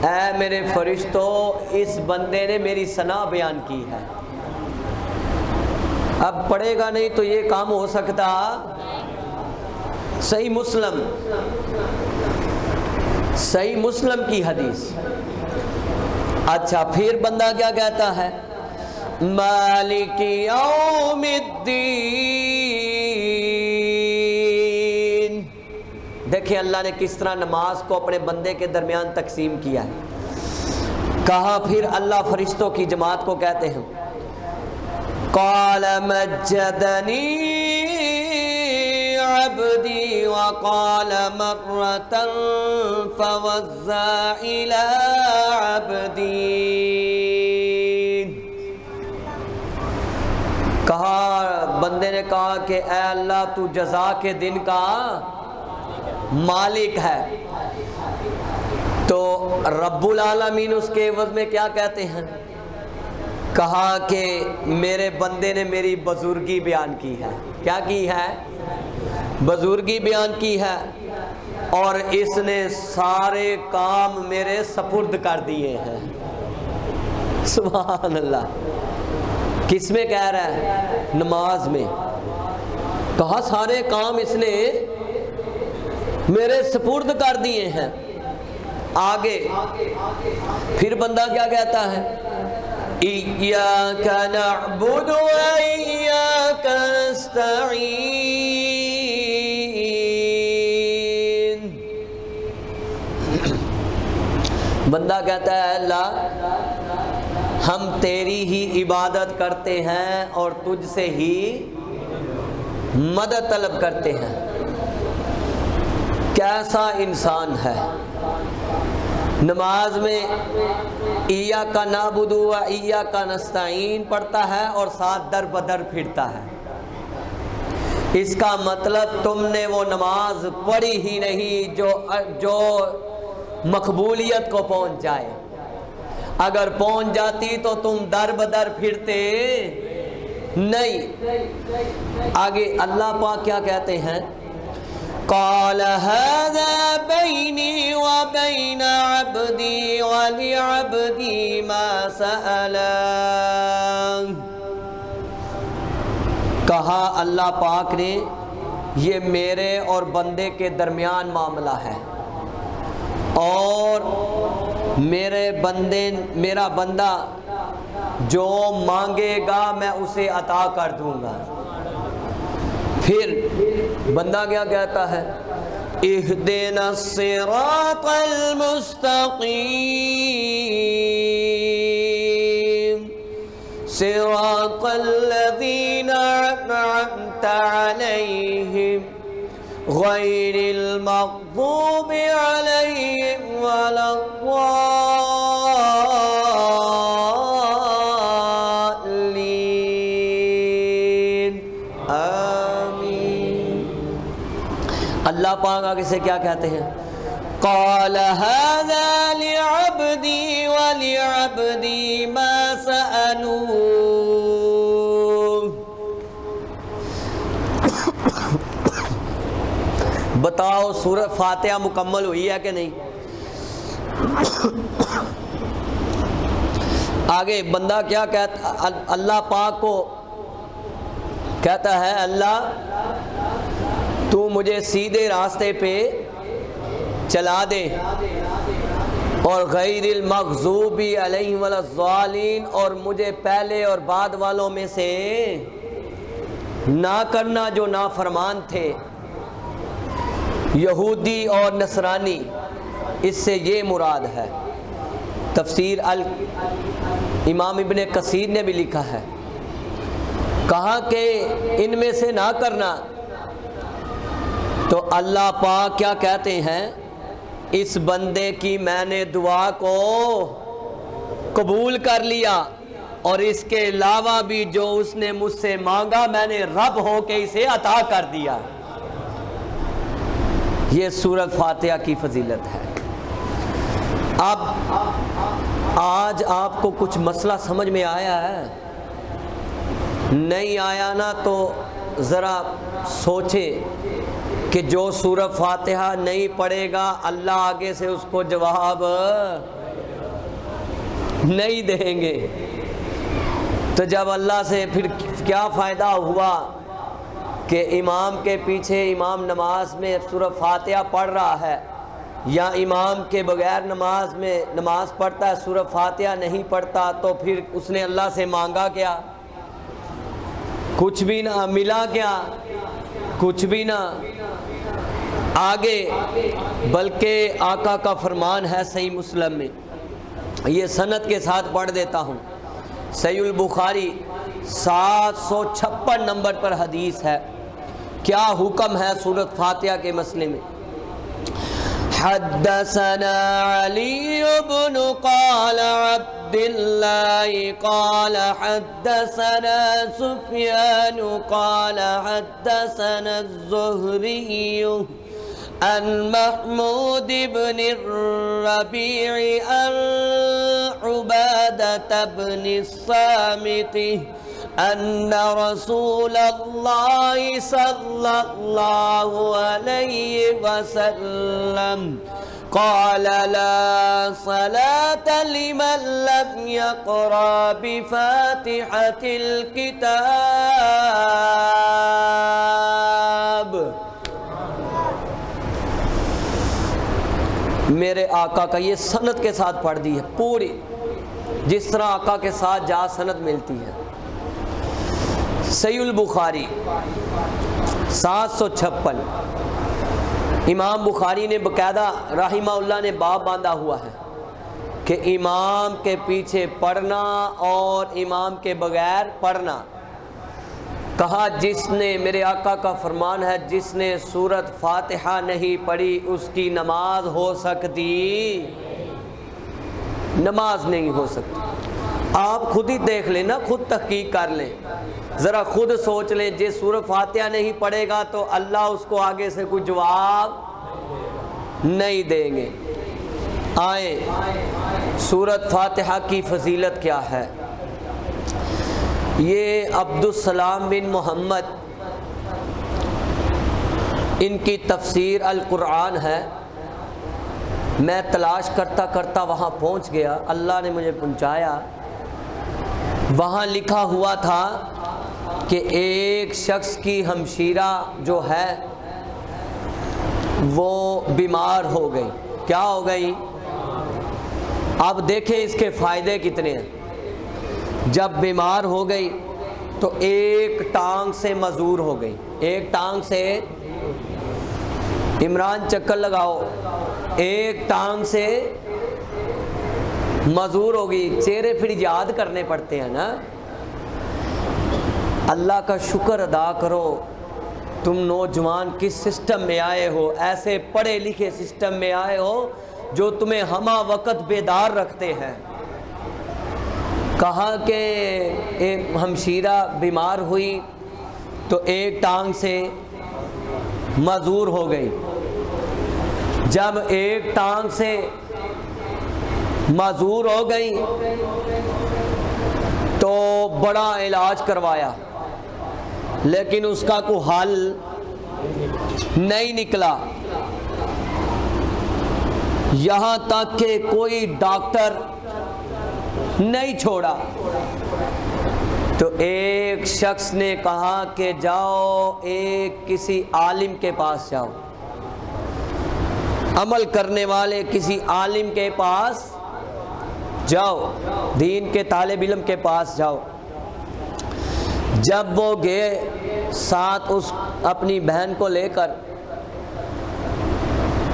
اے میرے فرشتو اس بندے نے میری ثنا بیان کی ہے۔ اب پڑھے گا نہیں تو یہ کام ہو سکتا؟ صحیح مسلم، صحیح مسلم کی حدیث۔ اچھا پھر بندہ کیا کہتا ہے؟ مالک یوم الدین۔ دیکھیں اللہ نے کس طرح نماز کو اپنے بندے کے درمیان تقسیم کیا ہے۔ کہا پھر اللہ فرشتوں کی جماعت کو کہتے ہیں، قال مجدنی عبدی وقال مرة فوزع إلى عبدی۔ کہا بندے نے کہا کہ اے اللہ تو جزا کے دن کا مالک ہے، تو رب العالمین اس کے عوض میں کیا کہتے ہیں؟ کہا کہ میرے بندے نے میری بزرگی بیان کی ہے۔ کیا کی ہے؟ بزرگی بیان کی ہے، اور اس نے سارے کام میرے سپرد کر دیے ہیں۔ سبحان اللہ۔ کس میں کہہ رہا ہے؟ نماز میں۔ کہا سارے کام اس نے میرے سپرد کر دیے ہیں۔ آگے پھر بندہ کیا کہتا ہے؟ ایاک نعبد و ایاک نستعین، بندہ کہتا ہے اللہ ہم تیری ہی عبادت کرتے ہیں اور تجھ سے ہی مدد طلب کرتے ہیں۔ کیسا انسان ہے، نماز میں ایاک نعبد و ایاک نستعین پڑھتا ہے اور ساتھ در بدر پھرتا ہے۔ اس کا مطلب تم نے وہ نماز پڑھی ہی نہیں جو مقبولیت کو پہنچ جائے۔ اگر پہنچ جاتی تو تم در بدر پھرتے نہیں۔ آگے اللہ پاک کیا کہتے ہیں؟ قال هذا بيني وبين عبدي ولعبدي ما سأل۔ کہا اللہ پاک نے یہ میرے اور بندے کے درمیان معاملہ ہے، اور میرا بندہ جو مانگے گا میں اسے عطا کر دوں گا۔ پھر بندہ کیا کہتا ہے؟ اہدنا الصراط المستقیم صراط الذین انعمت علیہم غیر المغضوب علیہم ولا الضالین آمین۔ اللہ پاک آگے سے کیا کہتے ہیں؟ قال هذا لعبدی ولعبدی ما سألوا۔ بتاؤ سورۃ فاتحہ مکمل ہوئی ہے کہ نہیں؟ آگے بندہ کیا کہتا؟ اللہ پاک کو کہتا ہے اللہ تو مجھے سیدھے راستے پہ چلا دے، اور غیر المغضوب علیہم ولا الضالین، اور مجھے پہلے اور بعد والوں میں سے نہ کرنا جو نافرمان تھے، یہودی اور نصرانی، اس سے یہ مراد ہے۔ تفسیر امام ابن کثیر نے بھی لکھا ہے، کہا کہ ان میں سے نہ کرنا، تو اللہ پاک کیا کہتے ہیں؟ اس بندے کی میں نے دعا کو قبول کر لیا، اور اس کے علاوہ بھی جو اس نے مجھ سے مانگا میں نے رب ہو کے اسے عطا کر دیا۔ یہ سورۃ فاتحہ کی فضیلت ہے۔ اب آج آپ کو کچھ مسئلہ سمجھ میں آیا ہے؟ نہیں آیا نا تو ذرا سوچے کہ جو سورۃ فاتحہ نہیں پڑھے گا اللہ آگے سے اس کو جواب نہیں دیں گے، تو جب اللہ سے پھر کیا فائدہ ہوا کہ امام کے پیچھے امام نماز میں سورۃ فاتحہ پڑھ رہا ہے، یا امام کے بغیر نماز پڑھتا ہے سورۃ فاتحہ نہیں پڑھتا، تو پھر اس نے اللہ سے مانگا کیا؟ کچھ بھی نہ ملا، کیا کچھ بھی نہ۔ آگے بلکہ آقا کا فرمان ہے صحیح مسلم میں، یہ سند کے ساتھ پڑھ دیتا ہوں، صحیح البخاری 756 نمبر پر حدیث ہے۔ کیا حکم ہے سورۃ فاتحہ کے مسئلے میں؟ حدثنا علی بن قال عبد اللہ قال حدثنا سفیان قال حدثنا الزہری عن محمود بن الربیع عن عبادة بن الصامت ان رسول اللہ صلی اللہ علیہ وسلم قال لا صلاة لمن لم يقرأ بفاتحة الكتاب۔ میرے آقا کا یہ سند کے ساتھ پڑھ دی ہے پوری، جس طرح آقا کے ساتھ جا سند ملتی ہے۔ صحیح البخاری 756، امام بخاری نے باقاعدہ رحمہ اللہ نے باب باندھا ہوا ہے کہ امام کے پیچھے پڑھنا اور امام کے بغیر پڑھنا۔ کہا جس نے، میرے آقا کا فرمان ہے، جس نے سورۃ فاتحہ نہیں پڑھی اس کی نماز ہو سکتی؟ نماز نہیں ہو سکتی۔ آپ خود ہی دیکھ لیں نا، خود تحقیق کر لیں، ذرا خود سوچ لیں، جس سورۃ فاتحہ نہیں پڑھے گا تو اللہ اس کو آگے سے کوئی جواب نہیں دیں گے۔ آئیں سورۃ فاتحہ کی فضیلت کیا ہے؟ یہ عبدالسلام بن محمد ان کی تفسیر القرآن ہے. میں تلاش کرتا کرتا وہاں پہنچ گیا، اللہ نے مجھے پہنچایا. وہاں لکھا ہوا تھا کہ ایک شخص کی ہمشیرہ جو ہے وہ بیمار ہو گئی. کیا ہو گئی؟ اب دیکھیں اس کے فائدے کتنے ہیں. جب بیمار ہو گئی تو ایک ٹانگ سے معذور ہو گئی. ایک ٹانگ سے، عمران چکر لگاؤ، ایک ٹانگ سے معذور ہوگی. چہرے پھر یاد کرنے پڑتے ہیں نا. اللہ کا شکر ادا کرو، تم نوجوان کس سسٹم میں آئے ہو، ایسے پڑھے لکھے سسٹم میں آئے ہو جو تمہیں ہمہ وقت بیدار رکھتے ہیں. کہا کہ ایک ہمشیرہ بیمار ہوئی تو ایک ٹانگ سے معذور ہو گئی. جب ایک ٹانگ سے معذور ہو گئی تو بڑا علاج کروایا، لیکن اس کا کوئی حل نہیں نکلا. یہاں تک کہ کوئی ڈاکٹر نہیں چھوڑا. تو ایک شخص نے کہا کہ جاؤ ایک کسی عالم کے پاس جاؤ، عمل کرنے والے کسی عالم کے پاس جاؤ، دین کے طالب علم کے پاس جاؤ. جب وہ گئے ساتھ اس اپنی بہن کو لے کر،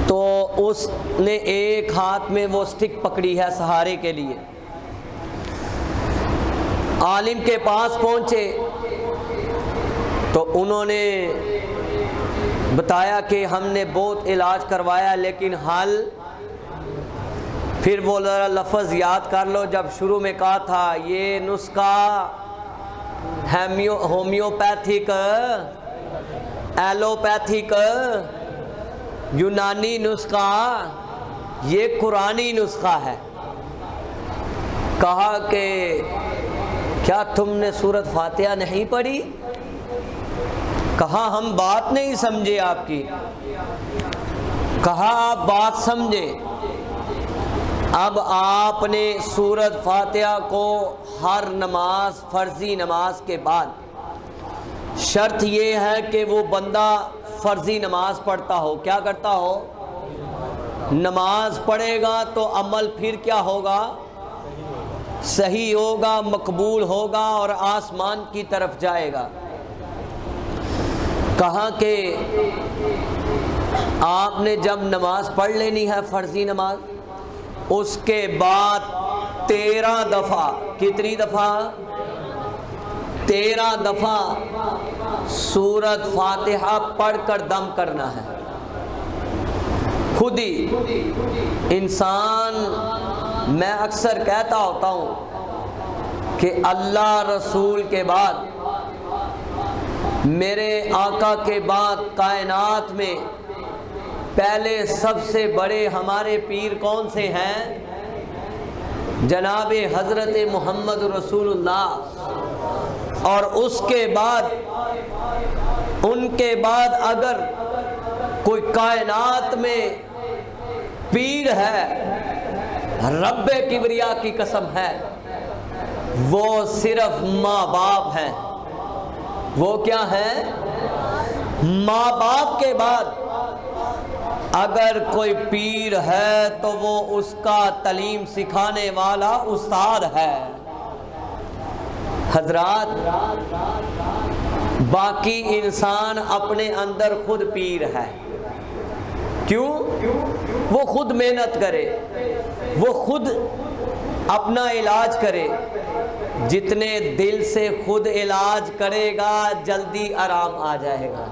تو اس نے ایک ہاتھ میں وہ سٹک پکڑی ہے سہارے کے لیے. عالم کے پاس پہنچے تو انہوں نے بتایا کہ ہم نے بہت علاج کروایا لیکن حل. پھر وہ ذرا لفظ یاد کر لو، جب شروع میں کہا تھا یہ نسخہ ہومیوپیتھک، ایلوپیتھک، یونانی نسخہ، یہ قرآنی نسخہ ہے. کہا کہ کیا تم نے سورۃ فاتحہ نہیں پڑھی؟ کہا ہم بات نہیں سمجھے آپ کی. کہا آپ بات سمجھے. اب آپ نے سورۃ فاتحہ کو ہر نماز، فرضی نماز کے بعد، شرط یہ ہے کہ وہ بندہ فرضی نماز پڑھتا ہو. کیا کرتا ہو؟ نماز پڑھے گا تو عمل پھر کیا ہوگا؟ صحیح ہوگا، مقبول ہوگا اور آسمان کی طرف جائے گا. کہا کہ آپ نے جب نماز پڑھ لینی ہے فرضی نماز، اس کے بعد 13 دفعہ، کتنی دفعہ؟ 13 دفعہ سورۃ فاتحہ پڑھ کر دم کرنا ہے. خود ہی انسان، میں اکثر کہتا ہوتا ہوں کہ اللہ رسول کے بعد، میرے آقا کے بعد کائنات میں پہلے سب سے بڑے ہمارے پیر کون سے ہیں؟ جناب حضرت محمد رسول اللہ. اور اس کے بعد، ان کے بعد اگر کوئی کائنات میں پیر ہے، رب کبریا کی قسم ہے، وہ صرف ماں باپ ہیں. وہ کیا ہے؟ ماں باپ کے بعد اگر کوئی پیر ہے تو وہ اس کا تعلیم سکھانے والا استاد ہے. حضرات، باقی انسان اپنے اندر خود پیر ہے. کیوں؟ وہ خود محنت کرے، وہ خود اپنا علاج کرے. جتنے دل سے خود علاج کرے گا جلدی آرام آ جائے گا.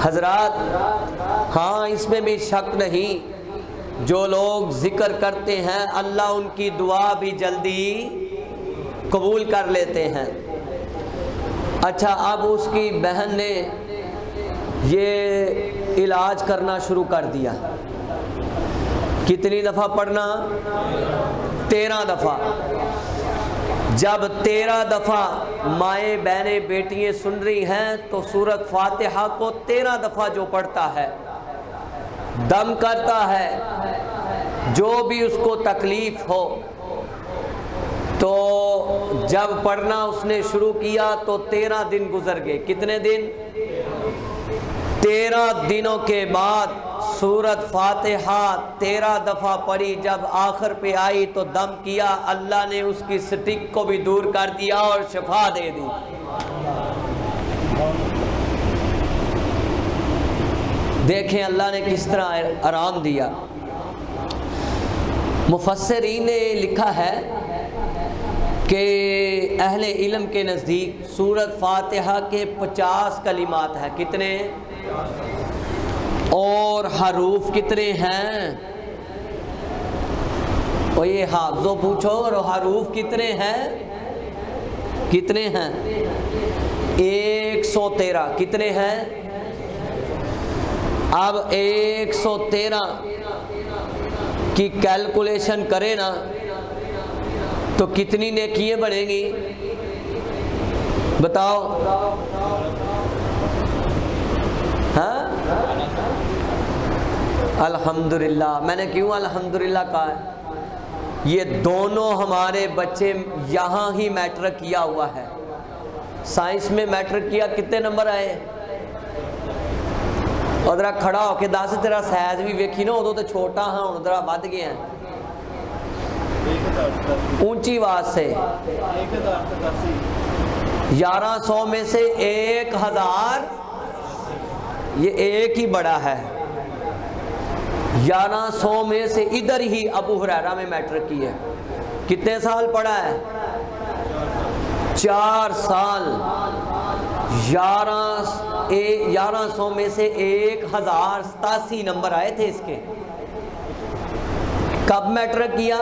حضرات، ہاں اس میں بھی شک نہیں، جو لوگ ذکر کرتے ہیں اللہ ان کی دعا بھی جلدی قبول کر لیتے ہیں. اچھا، اب اس کی بہن نے یہ علاج کرنا شروع کر دیا. کتنی دفعہ پڑھنا؟ 13 دفعہ۔ جب 13 دفعہ مائیں بہنیں بیٹیاں سن رہی ہیں تو سورۃ فاتحہ کو 13 دفعہ جو پڑھتا ہے، دم کرتا ہے، جو بھی اس کو تکلیف ہو، تو جب پڑھنا اس نے شروع کیا تو 13 دن گزر گئے۔ کتنے دن؟ 13 دنوں کے بعد سورۃ فاتحہ 13 دفعہ پڑھی، جب آخر پہ آئی تو دم کیا، اللہ نے اس کی سٹک کو بھی دور کر دیا اور شفا دے دی۔ دیکھیں اللہ نے کس طرح آرام دیا۔ مفسرین نے لکھا ہے کہ اہل علم کے نزدیک سورۃ فاتحہ کے 50 کلمات ہیں۔ کتنے؟ اور حروف کتنے ہیں؟ اور یہ حافظوں پوچھو، اور حروف کتنے ہیں؟ کتنے ہیں؟ 113۔ کتنے ہیں؟ اب 113 کی کیلکولیشن کرے نا تو کتنی نیکیاں بڑھیں گی؟ بتاؤ۔ ہاں؟ الحمدللہ۔ میں نے کیوں الحمدللہ کہا ہے؟ یہ دونوں ہمارے بچے یہاں ہی میٹرک کیا ہوا ہے۔ سائنس میں میٹرک کیا، کتنے نمبر آئے؟ اور ذرا کھڑا ہو کے دس، تیرا سائز بھی ویکھی نا، ادو تو چھوٹا ہاں، ہوں ذرا ود گیا۔ اونچی آواز سے 1100 میں سے 1000، یہ ایک ہی بڑا ہے۔ 1100 میں سے ادھر ہی ابو ہریرہ میں میٹرک کی ہے۔ کتنے سال پڑھا ہے؟ 4 سال۔ 1100 میں سے 1087 نمبر آئے تھے اس کے۔ کب میٹرک کیا؟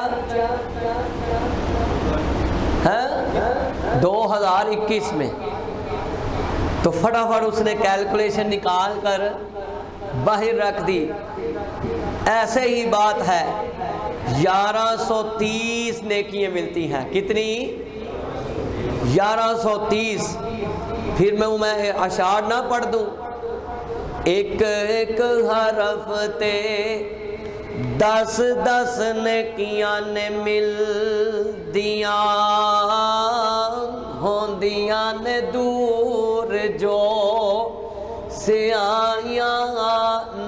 2021 میں۔ تو فٹافٹ اس نے کیلکولیشن نکال کر باہر رکھ دی۔ ایسے ہی بات ہے، 1130 نیکیاں ملتی ہیں۔ کتنی؟ 1130۔ پھر میں اشعار نہ پڑھ دوں؟ ایک ایک حرف تے 10 نیکیاں نے مل دیاں، ہوندیاں نے دور جو سیاہیاں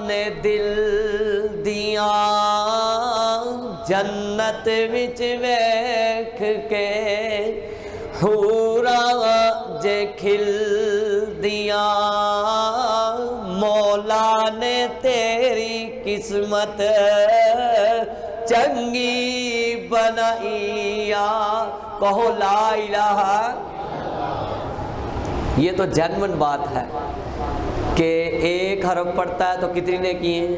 نے دل دیاں، جنت وچ ویکھ کے حورا جے کھل دیاں، مولا نے تیری قسمت چنگی بنائیا۔ کہو لا الہ۔ یہ تو جنون بات ہے کہ ایک حرف پڑھتا ہے تو کتنی نیکی ہیں،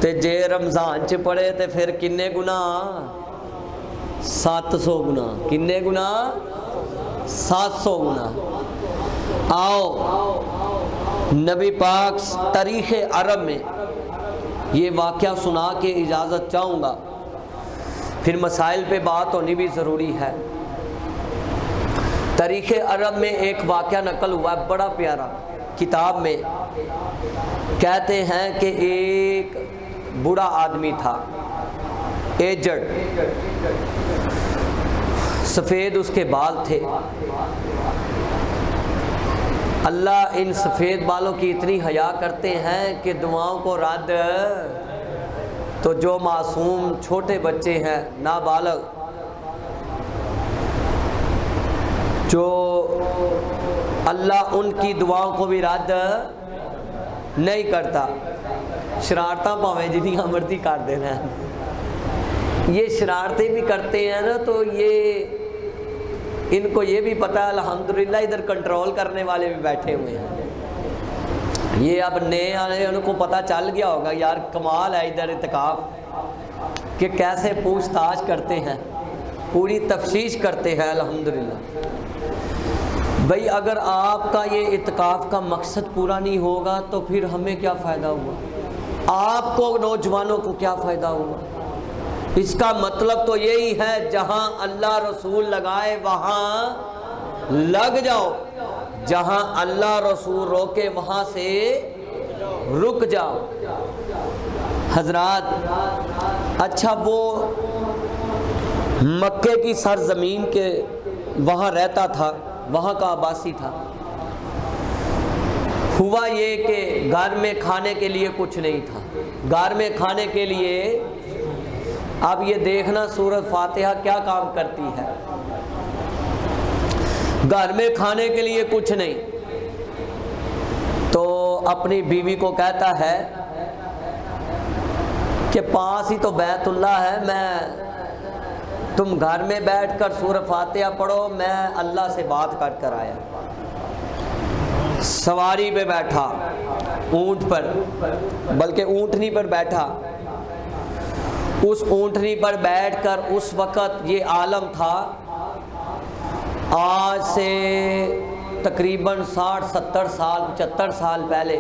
تے جے رمضان چ پڑھے تے پھر کنے گناہ؟ 700 گناہ۔ کنے گناہ؟ 700 گناہ۔ آؤ نبی پاک تاریخ عرب میں یہ واقعہ سنا کے اجازت چاہوں گا، پھر مسائل پہ بات ہونی بھی ضروری ہے۔ تاریخ عرب میں ایک واقعہ نقل ہوا ہے بڑا پیارا، کتاب میں کہتے ہیں کہ ایک بوڑھا آدمی تھا، ایجڈ، سفید اس کے بال تھے۔ اللہ ان سفید بالوں کی اتنی حیا کرتے ہیں کہ دعاؤں کو رد، تو جو معصوم چھوٹے بچے ہیں نابالغ، جو اللہ ان کی دعاؤں کو بھی رد نہیں کرتا۔ شرارتاں پاویں جنیاں مرضی کر دینا ہے، یہ شرارتیں بھی کرتے ہیں نا، تو یہ ان کو یہ بھی پتہ ہے الحمدللہ ادھر کنٹرول کرنے والے بھی بیٹھے ہوئے ہیں۔ یہ اب نئے آنے ان کو پتہ چل گیا ہوگا یار کمال ہے ادھر اعتکاف کہ کیسے پوچھ تاچھ کرتے ہیں، پوری تفتیش کرتے ہیں الحمدللہ۔ بھئی اگر آپ کا یہ اعتکاف کا مقصد پورا نہیں ہوگا تو پھر ہمیں کیا فائدہ ہوا؟ آپ کو نوجوانوں کو کیا فائدہ ہوا؟ اس کا مطلب تو یہی ہے جہاں اللہ رسول لگائے وہاں لگ جاؤ، جہاں اللہ رسول روکے وہاں سے رک جاؤ۔ حضرات اچھا وہ مکے کی سرزمین کے وہاں رہتا تھا، وہاں کا آباسی تھا۔ ہوا یہ کہ گھر میں کھانے کے لیے کچھ نہیں تھا، گھر میں کھانے کے لیے، اب یہ دیکھنا سورۃ فاتحہ کیا کام کرتی ہے۔ گھر میں کھانے کے لیے کچھ نہیں تو اپنی بیوی کو کہتا ہے کہ پاس ہی تو بیت اللہ ہے، تم گھر میں بیٹھ کر سورۃ فاتحہ پڑھو، میں اللہ سے بات کر آیا۔ سواری پہ بیٹھا، اونٹ پر، بلکہ اونٹنی پر بیٹھا، اس اونٹنی پر بیٹھ کر اس وقت یہ عالم تھا، آج سے تقریباً 60-70 سال 75 سال پہلے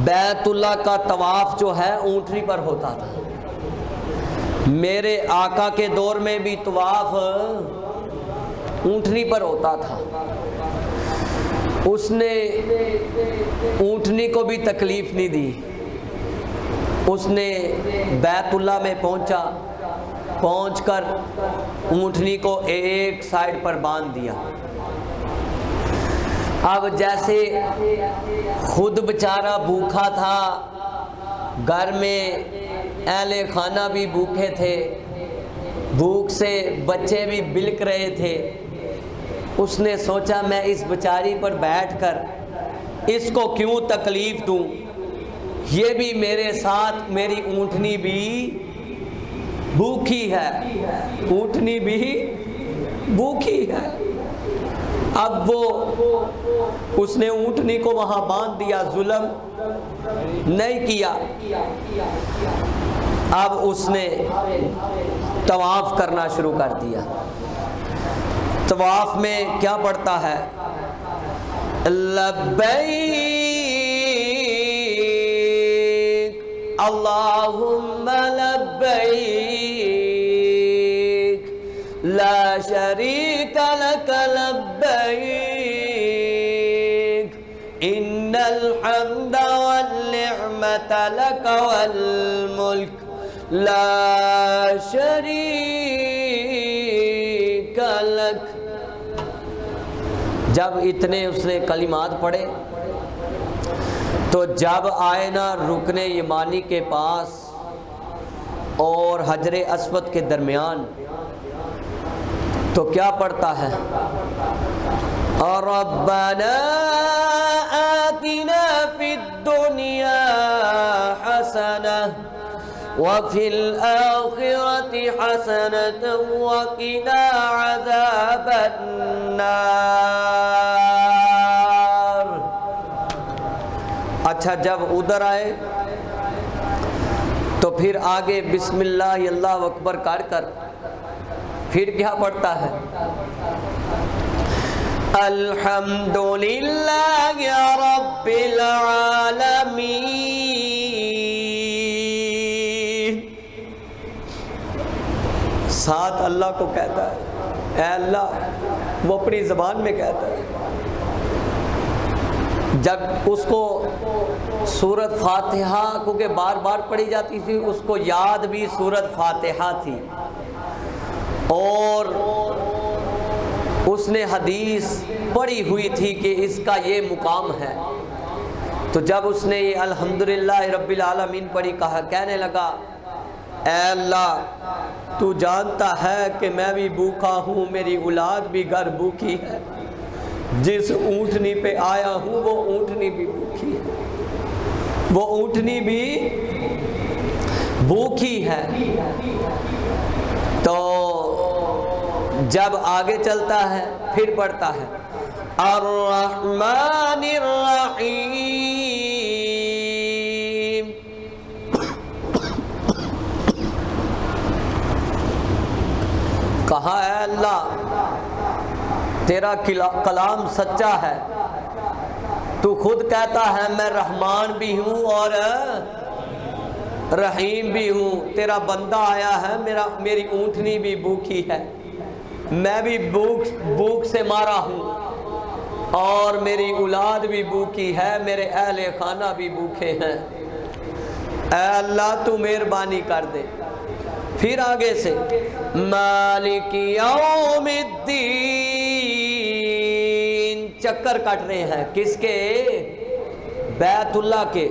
بیت اللہ کا طواف جو ہے اونٹنی پر ہوتا تھا۔ میرے آقا کے دور میں بھی طواف اونٹنی پر ہوتا تھا۔ اس نے اونٹنی کو بھی تکلیف نہیں دی، اس نے بیت اللہ میں پہنچ کر اونٹنی کو ایک سائڈ پر باندھ دیا۔ اب جیسے خود بیچارہ بھوکا تھا، گھر میں اہل خانہ بھی بھوکے تھے، بھوک سے بچے بھی بلک رہے تھے، اس نے سوچا میں اس بیچاری پر بیٹھ کر اس کو کیوں تکلیف دوں، یہ بھی میرے ساتھ، میری اونٹنی بھی بھوکی ہے، اونٹنی بھی بھوکی ہے۔ اب اس نے اونٹنی کو وہاں باندھ دیا، ظلم نہیں کیا۔ اب اس نے طواف کرنا شروع کر دیا۔ طواف میں کیا پڑھتا ہے؟ لبیک اللہم لبیک لا شریک لک لبیک ان الحمد والنعمت لک والملک لا شریک لک۔ جب اتنے اس نے کلمات پڑھے تو جب آئے نا رکن یمانی کے پاس اور حجر اسود کے درمیان تو کیا پڑھتا ہے؟ ربنا آتنا فی الدنیا حسنہ وفي الآخرة حسنة وقنا عذاب النار۔ اچھا جب ادھر آئے تو پھر آگے بسم اللہ اللہ اکبر کر پھر کیا پڑھتا ہے؟ الحمدللہ رب العالمین۔ ساتھ اللہ کو کہتا ہے، اے اللہ، وہ اپنی زبان میں کہتا ہے۔ جب اس کو سورۃ فاتحہ کیونکہ بار بار پڑھی جاتی تھی، اس کو یاد بھی سورۃ فاتحہ تھی، اور اس نے حدیث پڑھی ہوئی تھی کہ اس کا یہ مقام ہے۔ تو جب اس نے یہ الحمدللہ رب العالمین پڑھی، کہنے لگا اے اللہ تو جانتا ہے کہ میں بھی بھوکا ہوں، میری اولاد بھی گھر بھوکی ہے، جس اونٹنی پہ آیا ہوں وہ اونٹنی بھی بھوکی ہے، وہ اونٹنی بھی بھوکی ہے۔ تو جب آگے چلتا ہے پھر پڑھتا ہے الرحمن الرحیم۔ کہا اے اللہ تیرا کلام سچا ہے، تو خود کہتا ہے میں رحمان بھی ہوں اور رحیم بھی ہوں. تیرا بندہ آیا ہے, میری اونٹنی بھی بھوکی ہے, میں بھی بھوک سے مارا ہوں, اور میری اولاد بھی بھوکی ہے, میرے اہل خانہ بھی بھوکے ہیں. اے اللہ تو مہربانی کر دے. پھر آگے سے مالک یوم الدین, چکر کٹ رہے ہیں کس کے؟ بیت اللہ کے.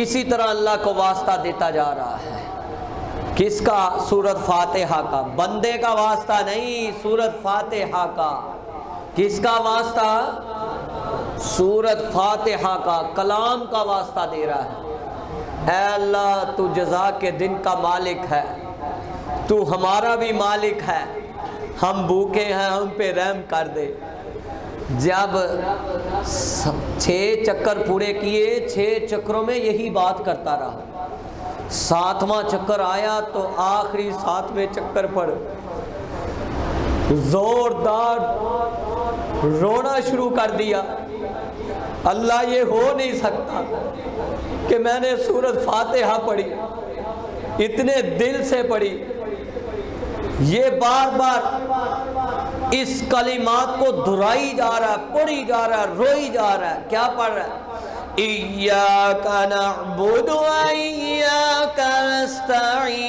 اسی طرح اللہ کو واسطہ دیتا جا رہا ہے. کس کا؟ سورۃ فاتحہ کا. بندے کا واسطہ نہیں, سورۃ فاتحہ کا. کس کا واسطہ؟ سورۃ فاتحہ کا, کلام کا واسطہ دے رہا ہے. اے اللہ تو جزا کے دن کا مالک ہے, تو ہمارا بھی مالک ہے, ہم بھوکے ہیں, ہم پہ رحم کر دے. جب 6 چکر پورے کیے, 6 چکروں میں یہی بات کرتا رہا. 7واں چکر آیا تو آخری 7ویں چکر پر زوردار رونا شروع کر دیا. اللہ یہ ہو نہیں سکتا کہ میں نے سورۃ فاتحہ پڑھی, اتنے دل سے پڑھی, یہ بار بار اس کلمات کو دہرائی جا رہا ہے, پڑھی جا رہا ہے, روئی جا رہا ہے. کیا پڑھ رہا ہے؟ ایاک نعبد و ایاک نستعین.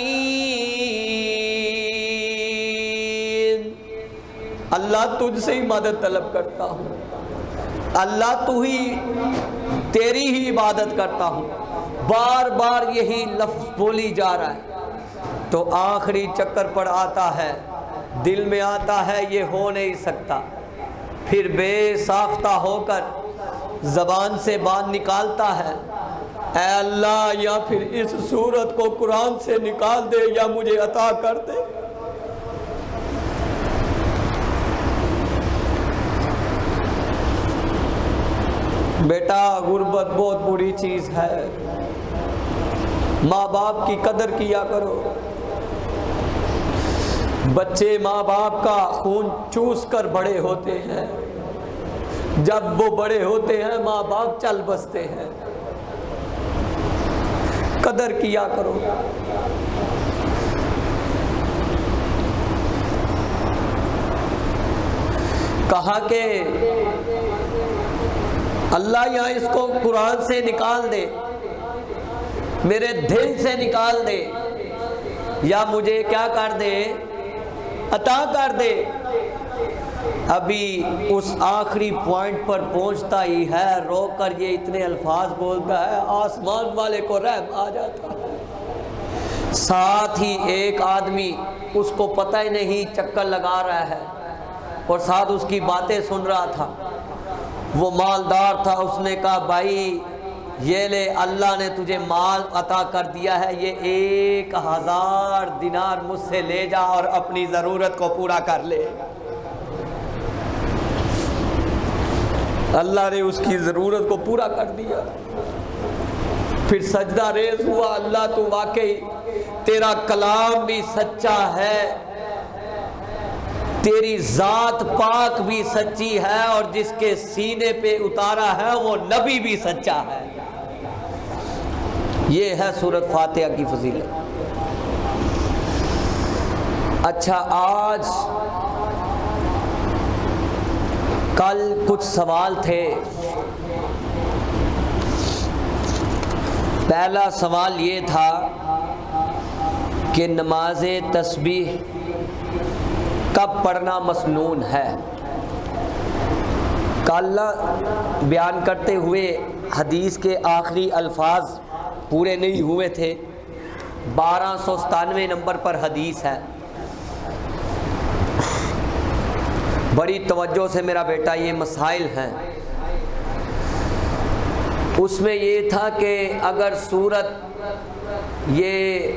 اللہ تجھ سے ہی مدد طلب کرتا ہوں, اللہ تو ہی, تیری ہی عبادت کرتا ہوں. بار بار یہی لفظ بولی جا رہا ہے. تو آخری چکر پر آتا ہے, دل میں آتا ہے یہ ہو نہیں سکتا. پھر بے ساختہ ہو کر زبان سے بات نکالتا ہے, اے اللہ یا پھر اس سورت کو قرآن سے نکال دے یا مجھے عطا کر دے. بیٹا غربت بہت بری چیز ہے, ماں باپ کی قدر کیا کرو. بچے ماں باپ کا خون چوس کر بڑے ہوتے ہیں, جب وہ بڑے ہوتے ہیں ماں باپ چل بستے ہیں. قدر کیا کرو. کہا کہ اللہ یہاں اس کو قرآن سے نکال دے, میرے دل سے نکال دے, یا مجھے کیا کر دے, عطا کر دے. ابھی اس آخری پوائنٹ پر پہنچتا ہی ہے, رو کر یہ اتنے الفاظ بولتا ہے, آسمان والے کو رحم آ جاتا ہے. ساتھ ہی ایک آدمی, اس کو پتہ ہی نہیں چکر لگا رہا ہے, اور ساتھ اس کی باتیں سن رہا تھا. وہ مالدار تھا, اس نے کہا بھائی یہ لے, اللہ نے تجھے مال عطا کر دیا ہے, یہ 1000 دینار مجھ سے لے جا اور اپنی ضرورت کو پورا کر لے. اللہ نے اس کی ضرورت کو پورا کر دیا. پھر سجدہ ریز ہوا, اللہ تو واقعی تیرا کلام بھی سچا ہے, تیری ذات پاک بھی سچی ہے, اور جس کے سینے پہ اتارا ہے وہ نبی بھی سچا ہے. یہ ہے سورۃ فاتحہ کی فضیلت. اچھا, آج کل کچھ سوال تھے. پہلا سوال یہ تھا کہ نماز تسبیح کب پڑھنا مسنون ہے. کل بیان کرتے ہوئے حدیث کے آخری الفاظ پورے نہیں ہوئے تھے. 1297 نمبر پر حدیث ہے. بڑی توجہ سے میرا بیٹا یہ مسائل ہیں. اس میں یہ تھا کہ اگر سورت یہ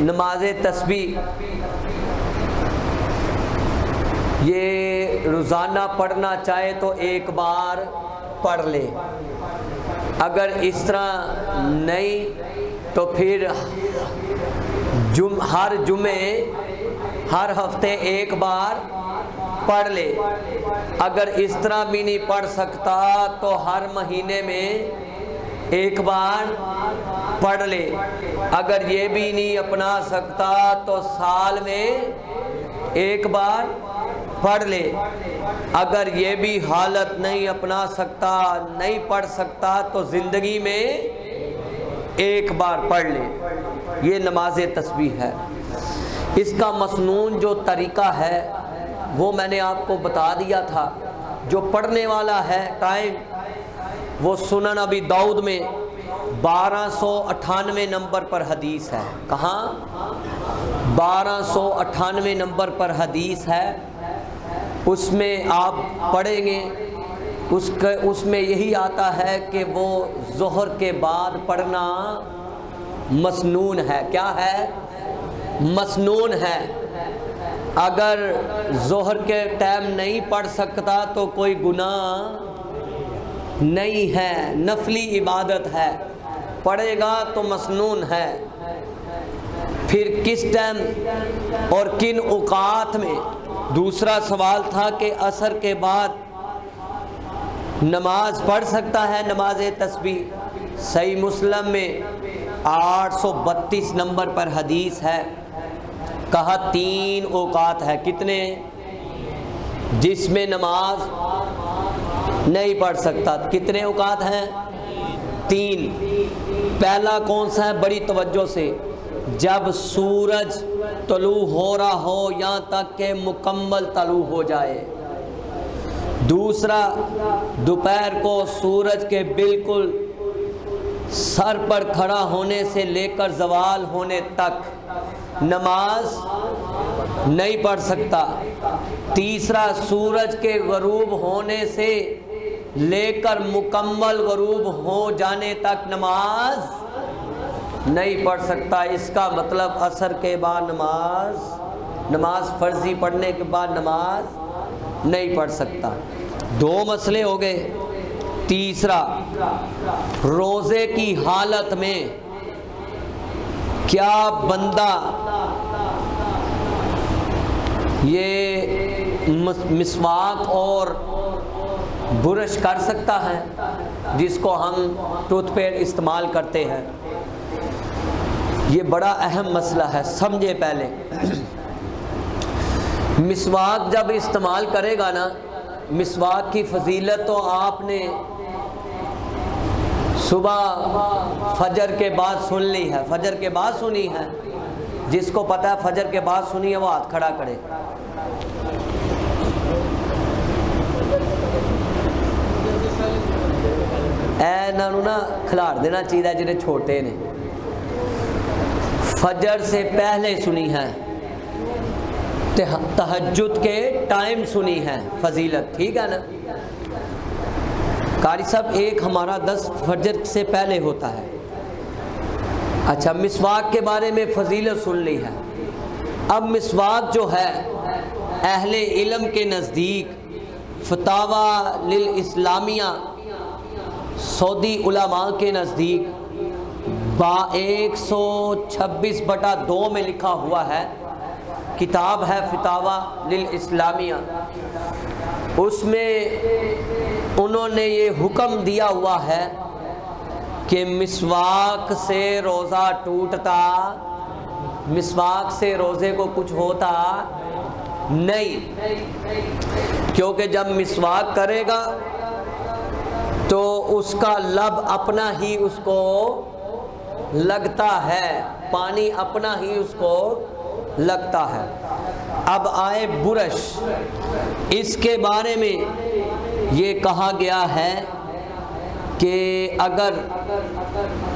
نماز تسبیح یہ روزانہ پڑھنا چاہے تو ایک بار پڑھ لے, اگر اس طرح نہیں تو پھر ہر جمعے ہر ہفتے ایک بار پڑھ لے. اگر اس طرح بھی نہیں پڑھ سکتا تو ہر مہینے میں ایک بار پڑھ لے. اگر یہ بھی نہیں اپنا سکتا تو سال میں ایک بار پڑھ لے. اگر یہ بھی حالت نہیں اپنا سکتا، نہیں پڑھ سکتا، تو زندگی میں ایک بار پڑھ لے. یہ نماز تسبیح ہے. اس کا مسنون جو طریقہ ہے وہ میں نے آپ کو بتا دیا تھا. جو پڑھنے والا ہے ٹائم، وہ سنن ابی داؤد میں 1298 نمبر پر حدیث ہے. کہاں؟ 1298 نمبر پر حدیث ہے. اس میں آپ پڑھیں گے، اس میں یہی آتا ہے کہ وہ ظہر کے بعد پڑھنا مسنون ہے. کیا ہے؟ مسنون ہے. اگر ظہر کے ٹائم نہیں پڑھ سکتا تو کوئی گناہ نہیں ہے، نفلی عبادت ہے. پڑھے گا تو مسنون ہے. پھر کس ٹائم اور کن اوقات میں؟ دوسرا سوال تھا کہ عصر کے بعد نماز پڑھ سکتا ہے نماز تسبیح. صحیح مسلم میں 832 نمبر پر حدیث ہے. کہا 3 اوقات ہے. کتنے؟ جس میں نماز نہیں پڑھ سکتا. کتنے اوقات ہیں؟ 3. پہلا کون سا ہے؟ بڑی توجہ سے. جب سورج طلوع ہو رہا ہو یہاں تک کہ مکمل طلوع ہو جائے. دوسرا، دوپہر کو سورج کے بالکل سر پر کھڑا ہونے سے لے کر زوال ہونے تک نماز نہیں پڑھ سکتا. تیسرا، سورج کے غروب ہونے سے لے کر مکمل غروب ہو جانے تک نماز نہیں پڑھ سکتا. اس کا مطلب عصر کے بعد نماز فرضی پڑھنے کے بعد نماز نہیں پڑھ سکتا. 2 مسئلے ہو گئے. تیسرا، روزے کی حالت میں کیا بندہ یہ مسواک اور برش کر سکتا ہے جس کو ہم ٹوتھ پیسٹ استعمال کرتے ہیں؟ یہ بڑا اہم مسئلہ ہے. سمجھے پہلے. مسواک جب استعمال کرے گا نا، مسواک کی فضیلت تو آپ نے صبح فجر کے بعد سن لی ہے. فجر کے بعد سنی ہے. جس کو پتہ ہے فجر کے بعد سنی ہے وہ ہاتھ کھڑا کرے. انہاں نوں نا کھلاڑ دینا چاہیے جڑے چھوٹے نے. فجر سے پہلے سنی ہے، تہجد کے ٹائم سنی ہے فضیلت. ٹھیک ہے نا قاری صاحب؟ ایک ہمارا 10 فجر سے پہلے ہوتا ہے. اچھا، مسواک کے بارے میں فضیلت سن لی ہے. اب مسواک جو ہے اہل علم کے نزدیک، فتاوی للاسلامیہ سعودی علماء کے نزدیک 126/2 میں لکھا ہوا ہے. کتاب ہے فتاوی للاسلامیہ. اس میں انہوں نے یہ حکم دیا ہوا ہے کہ مسواک سے روزہ ٹوٹتا، مسواک سے روزے کو کچھ ہوتا نہیں. کیونکہ جب مسواک کرے گا تو اس کا لب اپنا ہی اس کو لگتا ہے، پانی اپنا ہی اس کو لگتا ہے. اب آئے برش. اس کے بارے میں یہ کہا گیا ہے کہ اگر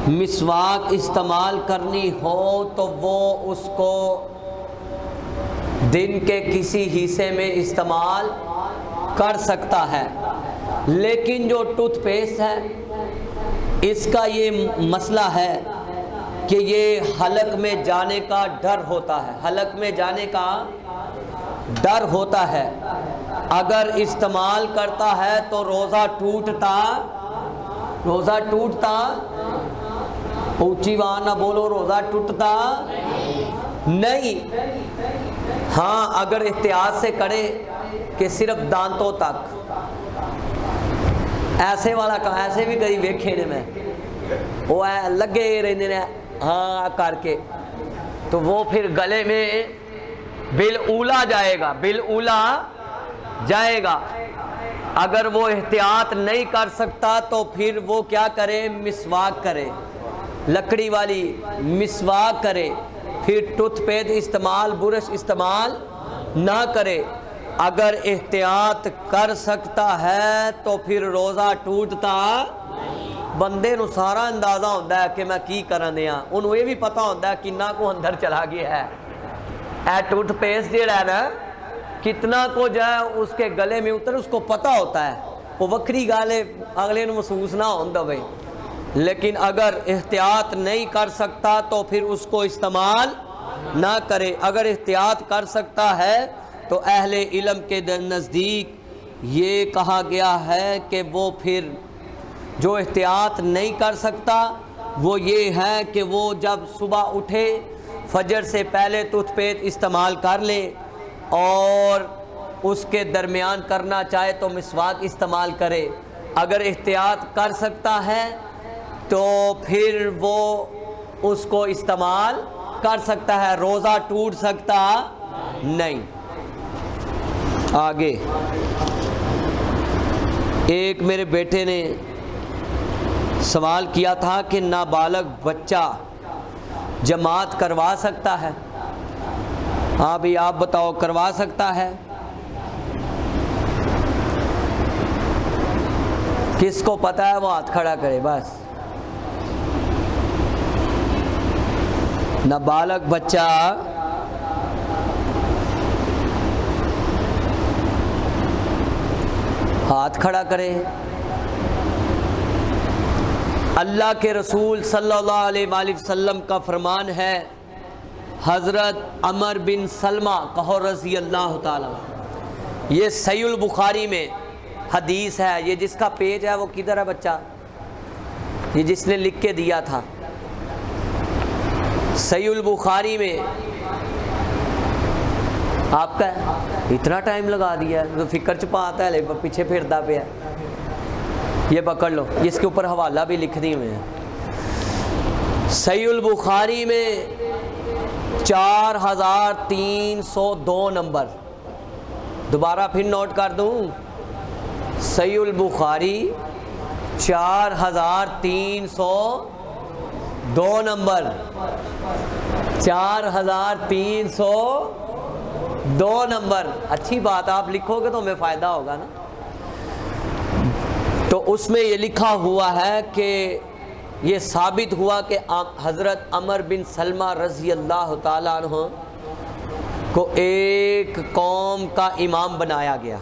مسواک استعمال کرنی ہو تو وہ اس کو دن کے کسی حصے میں استعمال کر سکتا ہے. لیکن جو ٹوتھ پیسٹ ہے اس کا یہ مسئلہ ہے کہ یہ حلق میں جانے کا ڈر ہوتا ہے. حلق میں جانے کا ڈر ہوتا ہے. اگر استعمال کرتا ہے تو روزہ ٹوٹتا اونچی وہاں نہ بولو، روزہ ٹوٹتا نہیں. ہاں اگر احتیاط سے کرے کہ صرف دانتوں تک، ایسے والا ایسے بھی کئی ویکھے نے میں، وہ لگے رہتے ہیں ہاں کر کے، تو وہ پھر گلے میں بالاولا جائے گا، بالاولا جائے گا۔ اگر وہ احتیاط نہیں کر سکتا تو پھر وہ کیا کرے، مسواک کرے، لکڑی والی مسواک کرے، پھر ٹوتھ پیسٹ استعمال، برش استعمال نہ کرے۔ اگر احتیاط کر سکتا ہے تو پھر روزہ ٹوٹتا، بندے نو سارا اندازہ ہوتا ہے کہ میں کی کرن دیا، انہوں یہ بھی پتہ ہوتا ہے کنا کو اندر چلا گیا ہے، اے ٹوتھ پیسٹ جڑا ہے نا کتنا کو جو ہے اس کے گلے میں اتر، اس کو پتہ ہوتا ہے، وہ وکری گالے اگلے نو محسوس نہ ہوتا ہوئے، لیکن اگر احتیاط نہیں کر سکتا تو پھر اس کو استعمال نہ کرے۔ اگر احتیاط کر سکتا ہے تو اہل علم کے نزدیک یہ کہا گیا ہے کہ وہ پھر جو احتیاط نہیں کر سکتا وہ یہ ہے کہ وہ جب صبح اٹھے فجر سے پہلے ٹوتھ پیسٹ استعمال کر لے، اور اس کے درمیان کرنا چاہے تو مسواک استعمال کرے۔ اگر احتیاط کر سکتا ہے تو پھر وہ اس کو استعمال کر سکتا ہے، روزہ ٹوٹ سکتا نہیں۔ آگے ایک میرے بیٹے نے سوال کیا تھا کہ نابالغ بچہ جماعت کروا سکتا ہے؟ ہاں بھی آپ بتاؤ، کروا سکتا ہے؟ کس کو پتہ ہے وہ ہاتھ کھڑا کرے بس۔ نابالغ بچہ ہاتھ کھڑا کرے۔ اللہ کے رسول صلی اللہ علیہ وآلہ وسلم کا فرمان ہے، حضرت عمر بن سلمہ کہو رضی اللہ تعالیٰ، یہ صحیح البخاری میں حدیث ہے، یہ جس کا پیج ہے وہ کدھر ہے بچہ، یہ جس نے لکھ کے دیا تھا، صحیح البخاری میں آپ کا ہے، اتنا ٹائم لگا دیا ہے، فکر چھپا آتا ہے پیچھے پھردا پہ ہے، یہ پکڑ لو، اس کے اوپر حوالہ بھی لکھ دی ہوئے ہیں۔ صحیح البخاری میں 4302 نمبر، دوبارہ پھر نوٹ کر دوں، صحیح البخاری 4302 نمبر، 4302 نمبر، اچھی بات، آپ لکھو گے تو ہمیں فائدہ ہوگا نا۔ تو اس میں یہ لکھا ہوا ہے کہ یہ ثابت ہوا کہ حضرت عمر بن سلمہ رضی اللہ تعالیٰ عنہ کو ایک قوم کا امام بنایا گیا،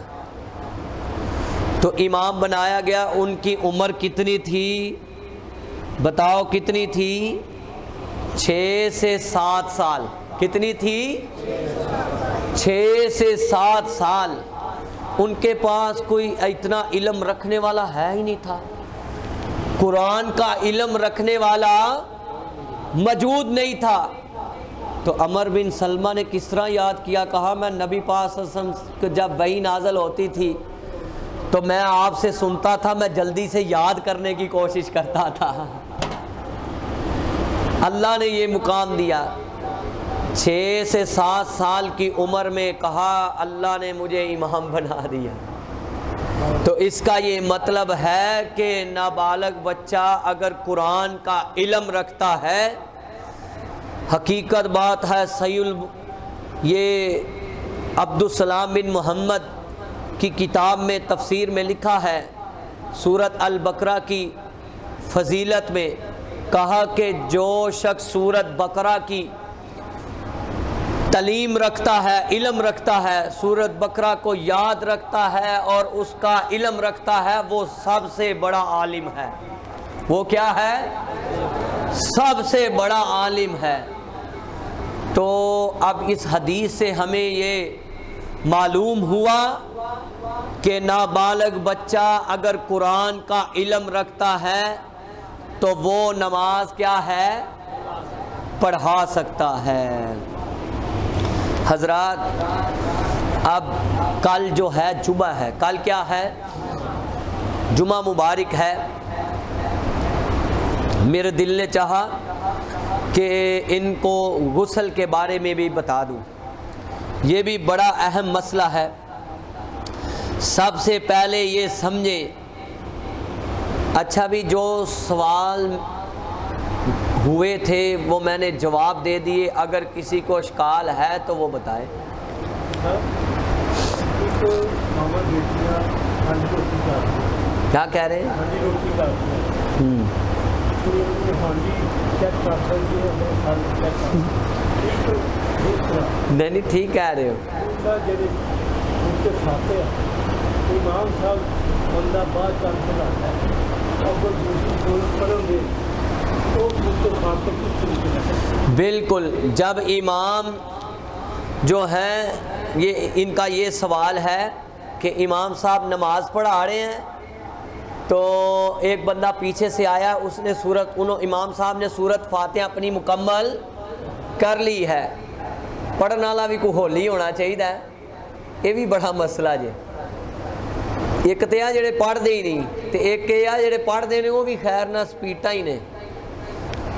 تو امام بنایا گیا، ان کی عمر کتنی تھی بتاؤ کتنی تھی؟ 6 سے 7 سال۔ کتنی تھی؟ 6 سے 7 سال۔ ان کے پاس کوئی اتنا علم رکھنے والا ہے ہی نہیں تھا، قرآن کا علم رکھنے والا موجود نہیں تھا۔ تو عمر بن سلمہ نے کس طرح یاد کیا؟ کہا میں نبی پاک صلی اللہ علیہ وسلم جب وحی نازل ہوتی تھی تو میں آپ سے سنتا تھا، میں جلدی سے یاد کرنے کی کوشش کرتا تھا۔ اللہ نے یہ مقام دیا، 6 سے 7 سال کی عمر میں کہا اللہ نے مجھے امام بنا دیا۔ تو اس کا یہ مطلب ہے کہ نابالغ بچہ اگر قرآن کا علم رکھتا ہے، حقیقت بات ہے، یہ عبدالسلام بن محمد کی کتاب میں تفسیر میں لکھا ہے، سورۃ البقرہ کی فضیلت میں کہا کہ جو شخص سورۃ بقرہ کی تعلیم رکھتا ہے، علم رکھتا ہے، سورۃ بقرہ کو یاد رکھتا ہے اور اس کا علم رکھتا ہے، وہ سب سے بڑا عالم ہے۔ وہ کیا ہے؟ سب سے بڑا عالم ہے۔ تو اب اس حدیث سے ہمیں یہ معلوم ہوا کہ نابالغ بچہ اگر قرآن کا علم رکھتا ہے تو وہ نماز کیا ہے؟ پڑھا سکتا ہے۔ حضرات اب کل جو ہے جمعہ ہے، کل کیا ہے؟ جمعہ مبارک ہے۔ میرے دل نے چاہا کہ ان کو غسل کے بارے میں بھی بتا دوں، یہ بھی بڑا اہم مسئلہ ہے۔ سب سے پہلے یہ سمجھیں، اچھا بھی جو سوال ہوئے تھے وہ میں نے جواب دے دیے، اگر کسی کو اشکال ہے تو وہ بتائے۔ کیا کہہ رہے ہیں؟ نہیں ٹھیک کہہ رہے ہو۔ بالکل، جب امام جو ہیں، یہ ان کا یہ سوال ہے کہ امام صاحب نماز پڑھا رہے ہیں تو ایک بندہ پیچھے سے آیا، اس نے امام صاحب نے سورت فاتحہ اپنی مکمل کر لی ہے، پڑھنے والا بھی کوئی ہولی ہونا چاہیے، یہ بھی بڑا مسئلہ جی۔ ایک تو جڑے پڑھ دے ہی نہیں، تو ایک جڑے پڑھ دے نے وہ بھی خیر نہ سپیٹا ہی نے۔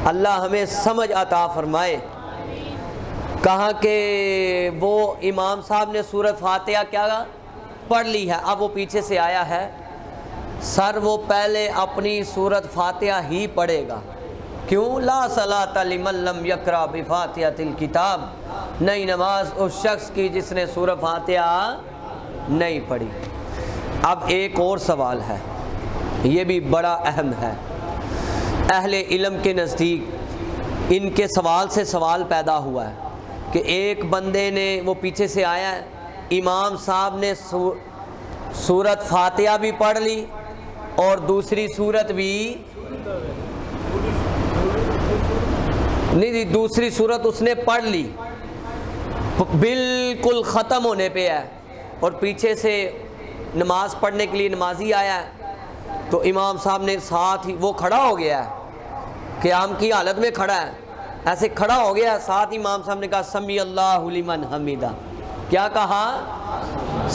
اللہ ہمیں سمجھ عطا فرمائے۔ کہا کہ وہ امام صاحب نے سورت فاتحہ کیا پڑھ لی ہے، اب وہ پیچھے سے آیا ہے، سر وہ پہلے اپنی سورت فاتحہ ہی پڑھے گا۔ کیوں؟ لا صلاۃ لمن لم یقرأ بفاتحۃ الکتاب، نئی نماز اس شخص کی جس نے سورت فاتحہ نہیں پڑھی۔ اب ایک اور سوال ہے، یہ بھی بڑا اہم ہے۔ اہل علم کے نزدیک ان کے سوال سے سوال پیدا ہوا ہے کہ ایک بندے نے، وہ پیچھے سے آیا ہے، امام صاحب نے سورت فاتحہ بھی پڑھ لی اور دوسری سورت بھی نہیں، دوسری سورت اس نے پڑھ لی، بالکل ختم ہونے پہ ہے، اور پیچھے سے نماز پڑھنے کے لیے نمازی آیا ہے، تو امام صاحب نے ساتھ ہی، وہ کھڑا ہو گیا ہے، قیام کی حالت میں کھڑا ہے، ایسے کھڑا ہو گیا، ساتھ ہی امام صاحب نے کہا سمی اللہ لمن حمیدہ۔ کیا کہا؟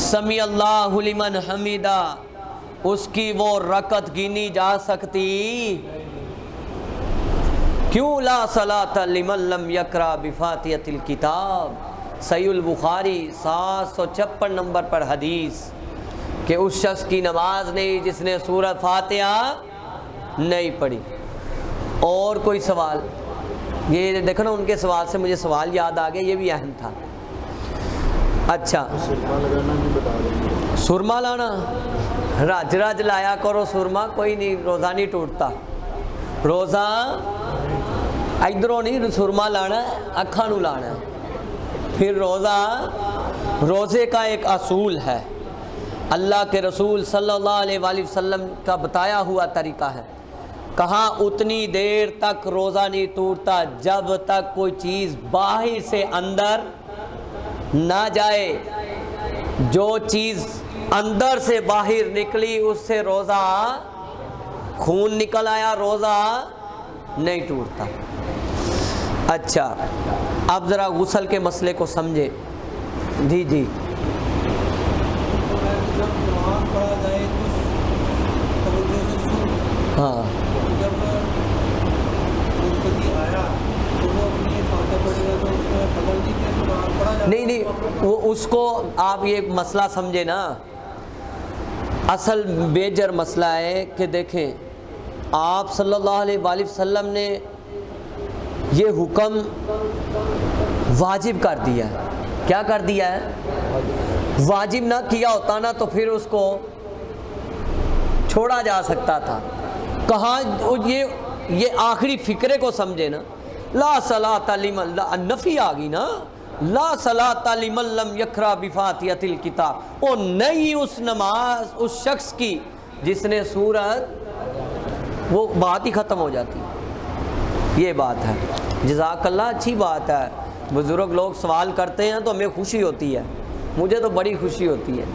سمی اللہ لمن حمیدہ۔ اس کی وہ رکعت گنی جا سکتی؟ کیوں؟ لا صلاۃ لمن لم یقرأ بفاتحۃ الکتاب، صحیح البخاری 756 نمبر پر حدیث، کہ اس شخص کی نماز نہیں جس نے سورۃ فاتحہ نہیں پڑھی۔ اور کوئی سوال؟ یہ دیکھو نا، ان کے سوال سے مجھے سوال یاد آ گیا، یہ بھی اہم تھا۔ اچھا، سرما لانا، رج رج لایا کرو سرما، کوئی نہیں، روزہ نہیں ٹوٹتا، روزہ ادھروں نہیں سرما لانا ہے، اکھاں نو لانا ہے۔ پھر روزے کا ایک اصول ہے، اللہ کے رسول صلی اللہ علیہ وآلہ وسلم کا بتایا ہوا طریقہ ہے۔ کہاں اتنی دیر تک روزہ نہیں ٹوٹتا جب تک کوئی چیز باہر سے اندر نہ جائے، جو چیز اندر سے باہر نکلی اس سے روزہ، خون نکل آیا، روزہ نہیں ٹوٹتا۔ اچھا، اب ذرا غسل کے مسئلے کو سمجھے۔ جی جی، ہاں نہیں، وہ اس کو آپ یہ مسئلہ سمجھے نا، اصل میجر مسئلہ ہے کہ دیکھیں، آپ صلی اللہ علیہ وآلہ وسلم نے یہ حکم واجب کر دیا ہے۔ کیا کر دیا ہے؟ واجب نہ کیا ہوتا نا تو پھر اس کو چھوڑا جا سکتا تھا۔ کہاں یہ آخری فکرے کو سمجھے نا، لا صلاۃ لمن، نفی آ گئی نا، لا صلاۃ لمن لم یقرأ بفاتحۃ الکتاب، وہ نہیں اس نماز اس شخص کی جس نے سورت، وہ بات ہی ختم ہو جاتی۔ یہ بات ہے۔ جزاک اللہ، اچھی بات ہے، بزرگ لوگ سوال کرتے ہیں تو ہمیں خوشی ہوتی ہے، مجھے تو بڑی خوشی ہوتی ہے۔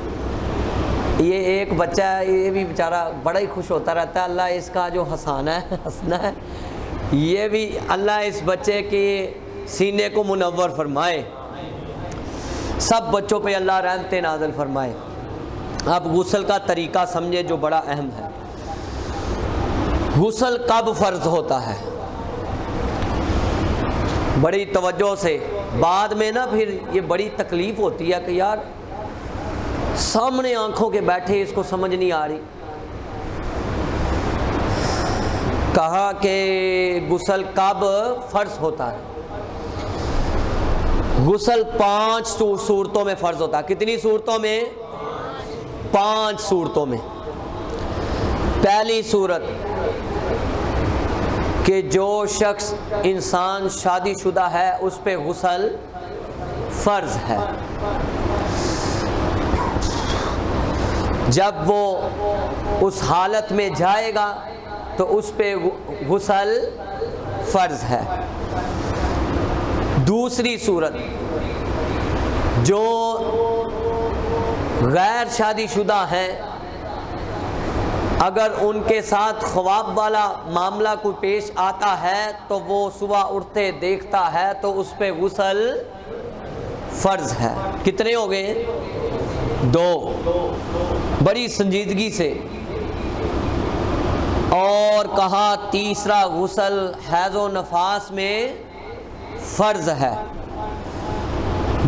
یہ ایک بچہ ہے، یہ بھی بیچارہ بڑا ہی خوش ہوتا رہتا ہے، اللہ اس کا جو ہنسنا ہے، یہ بھی اللہ اس بچے کے سینے کو منور فرمائے۔ سب بچوں پہ اللہ رحمت نازل فرمائے۔ اب غسل کا طریقہ سمجھے جو بڑا اہم ہے۔ غسل کب فرض ہوتا ہے؟ بڑی توجہ سے، بعد میں نا پھر یہ بڑی تکلیف ہوتی ہے کہ یار سامنے آنکھوں کے بیٹھے اس کو سمجھ نہیں آ رہی۔ کہا کہ غسل کب فرض ہوتا ہے؟ غسل 5 صورتوں میں فرض ہوتا ہے۔ کتنی صورتوں میں؟ 5 صورتوں میں۔ پہلی صورت کہ جو شخص انسان شادی شدہ ہے اس پہ غسل فرض ہے، جب وہ اس حالت میں جائے گا تو اس پہ غسل فرض ہے۔ دوسری صورت، جو غیر شادی شدہ ہیں، اگر ان کے ساتھ خواب والا معاملہ کوئی پیش آتا ہے تو وہ صبح اٹھتے دیکھتا ہے تو اس پہ غسل فرض ہے۔ کتنے ہو گئے؟ 2۔ بڑی سنجیدگی سے۔ اور کہا تیسرا غسل حیض و نفاس میں فرض ہے۔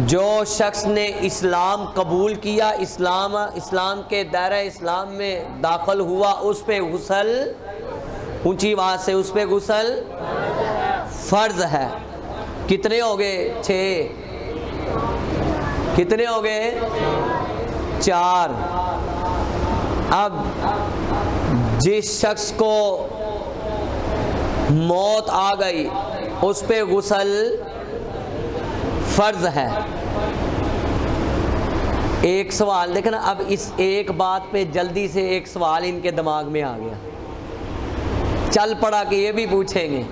جو شخص نے اسلام قبول کیا، اسلام کے دائرہ اسلام میں داخل ہوا، اس پہ غسل، اونچی آواز سے، اس پہ غسل فرض ہے۔ کتنے ہو گئے؟ 6۔ کتنے ہو گئے؟ 4۔ اب جس شخص کو موت آ گئی اس پہ غسل فرض ہے۔ ایک سوال دیکھیں نا، اب اس ایک بات پہ جلدی سے ایک سوال ان کے دماغ میں آ گیا، چل پڑا کہ یہ بھی پوچھیں گے۔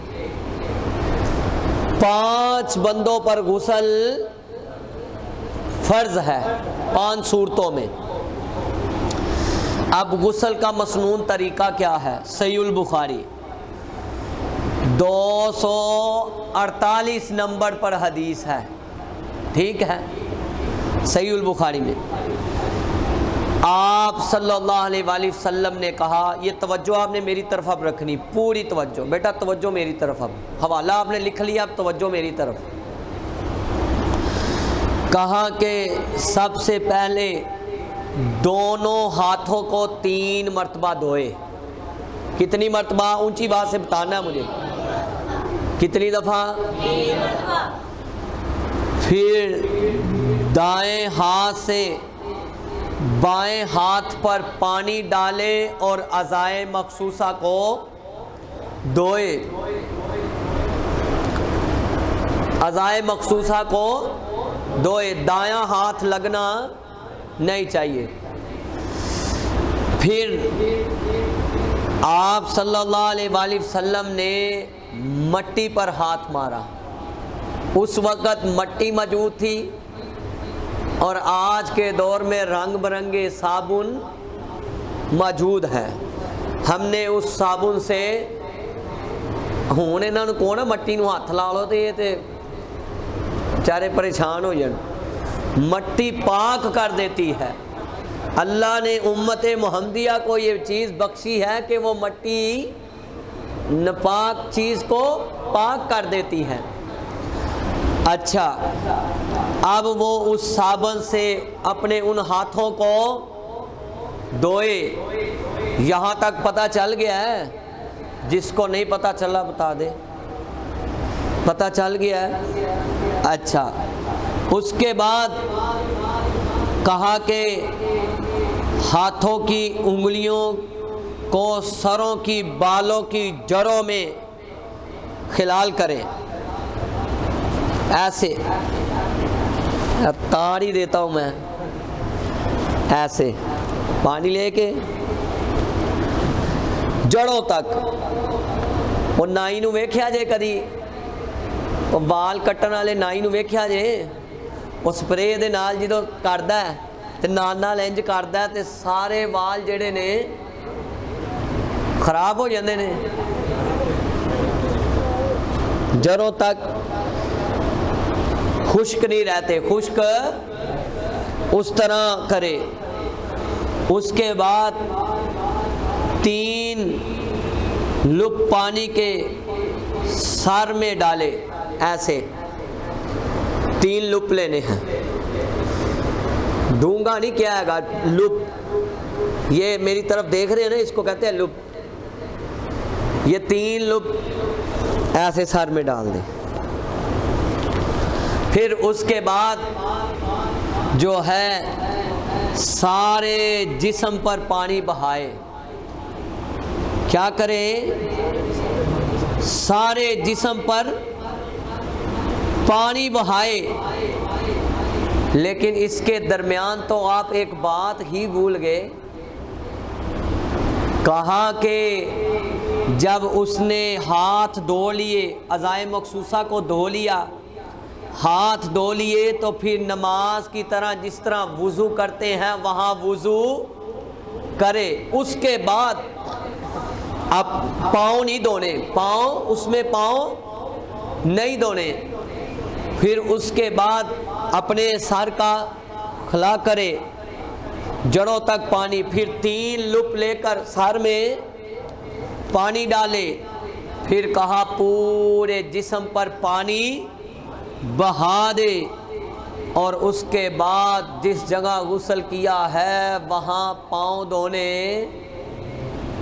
5 بندوں پر غسل فرض ہے، 5 صورتوں میں۔ اب غسل کا مسنون طریقہ کیا ہے؟ صحیح البخاری 248 نمبر پر حدیث ہے، ٹھیک ہے؟ صحیح البخاری میں آپ صلی اللہ علیہ وآلہ وسلم نے کہا، یہ توجہ آپ نے میری طرف اب رکھنی، پوری توجہ بیٹا، توجہ میری طرف۔ اب حوالہ آپ نے لکھ لیا، اب توجہ میری طرف۔ کہا کہ سب سے پہلے دونوں ہاتھوں کو 3 مرتبہ دھوئے۔ کتنی مرتبہ؟ اونچی بات سے بتانا ہے مجھے، کتنی دفعہ؟ 3 مرتبہ۔ پھر دائیں ہاتھ سے بائیں ہاتھ پر پانی ڈالے اور اعضائے مخصوصہ کو دھوئے۔ اعضائے مخصوصہ کو دھوئے، دایاں ہاتھ لگنا نہیں چاہیے۔ پھر آپ صلی اللہ علیہ وآلہ وسلم نے مٹی پر ہاتھ مارا۔ اس وقت مٹی موجود تھی اور آج کے دور میں رنگ برنگے صابن موجود ہیں۔ ہم نے اس صابن سے ہوں انہوں کو نا مٹی نو ہاتھ لا لو تو یہ تے بیچارے پریشان ہو جان۔ مٹی پاک کر دیتی ہے۔ اللہ نے امت محمدیہ کو یہ چیز بخشی ہے کہ وہ مٹی ناپاک چیز کو پاک کر دیتی ہے۔ اچھا، اب وہ اس صابن سے اپنے ان ہاتھوں کو دھوئے۔ یہاں تک پتہ چل گیا ہے؟ جس کو نہیں پتہ چلا بتا دے۔ پتہ چل گیا ہے؟ اچھا، اس کے بعد کہا کہ ہاتھوں کی انگلیوں کو سروں کی بالوں کی جڑوں میں خلال کریں، ایسے تار ہی دیتا ہوں میں، ایسے پانی لے کے جڑوں تک۔ وہ نائی نو ویکھیا جے کدی؟ وہ بال کٹن والے نائی نو ویکھیا جے؟ وہ سپرے دے نال جدوں کردا ہے تے نال انج کردا ہے تے سارے وال جڑے نے خراب ہو جاندے نے۔ جڑوں تک خشک نہیں رہتے، خشک اس طرح کرے۔ اس کے بعد 3 لپ پانی کے سر میں ڈالے، ایسے 3 لپ لینے ہیں، ڈونگا نہیں کیا ہے گا، لپ، یہ میری طرف دیکھ رہے ہیں نا، اس کو کہتے ہیں لپ، یہ 3 لپ ایسے سر میں ڈال دیں۔ پھر اس کے بعد جو ہے سارے جسم پر پانی بہائے، کیا کرے؟ سارے جسم پر پانی بہائے۔ لیکن اس کے درمیان تو آپ ایک بات ہی بھول گئے، کہا کہ جب اس نے ہاتھ دھو لیے، اعضائے مخصوصہ کو دھو لیا، ہاتھ دھو لیے، تو پھر نماز کی طرح جس طرح وضو کرتے ہیں وہاں وضو کرے۔ اس کے بعد اب پاؤں نہیں دھونے، پاؤں اس میں پاؤں نہیں دھونے۔ پھر اس کے بعد اپنے سر کا خلا کرے، جڑوں تک پانی، پھر 3 لپ لے کر سر میں پانی ڈالے، پھر کہا پورے جسم پر پانی بہا دے، اور اس کے بعد جس جگہ غسل کیا ہے وہاں پاؤں دھونے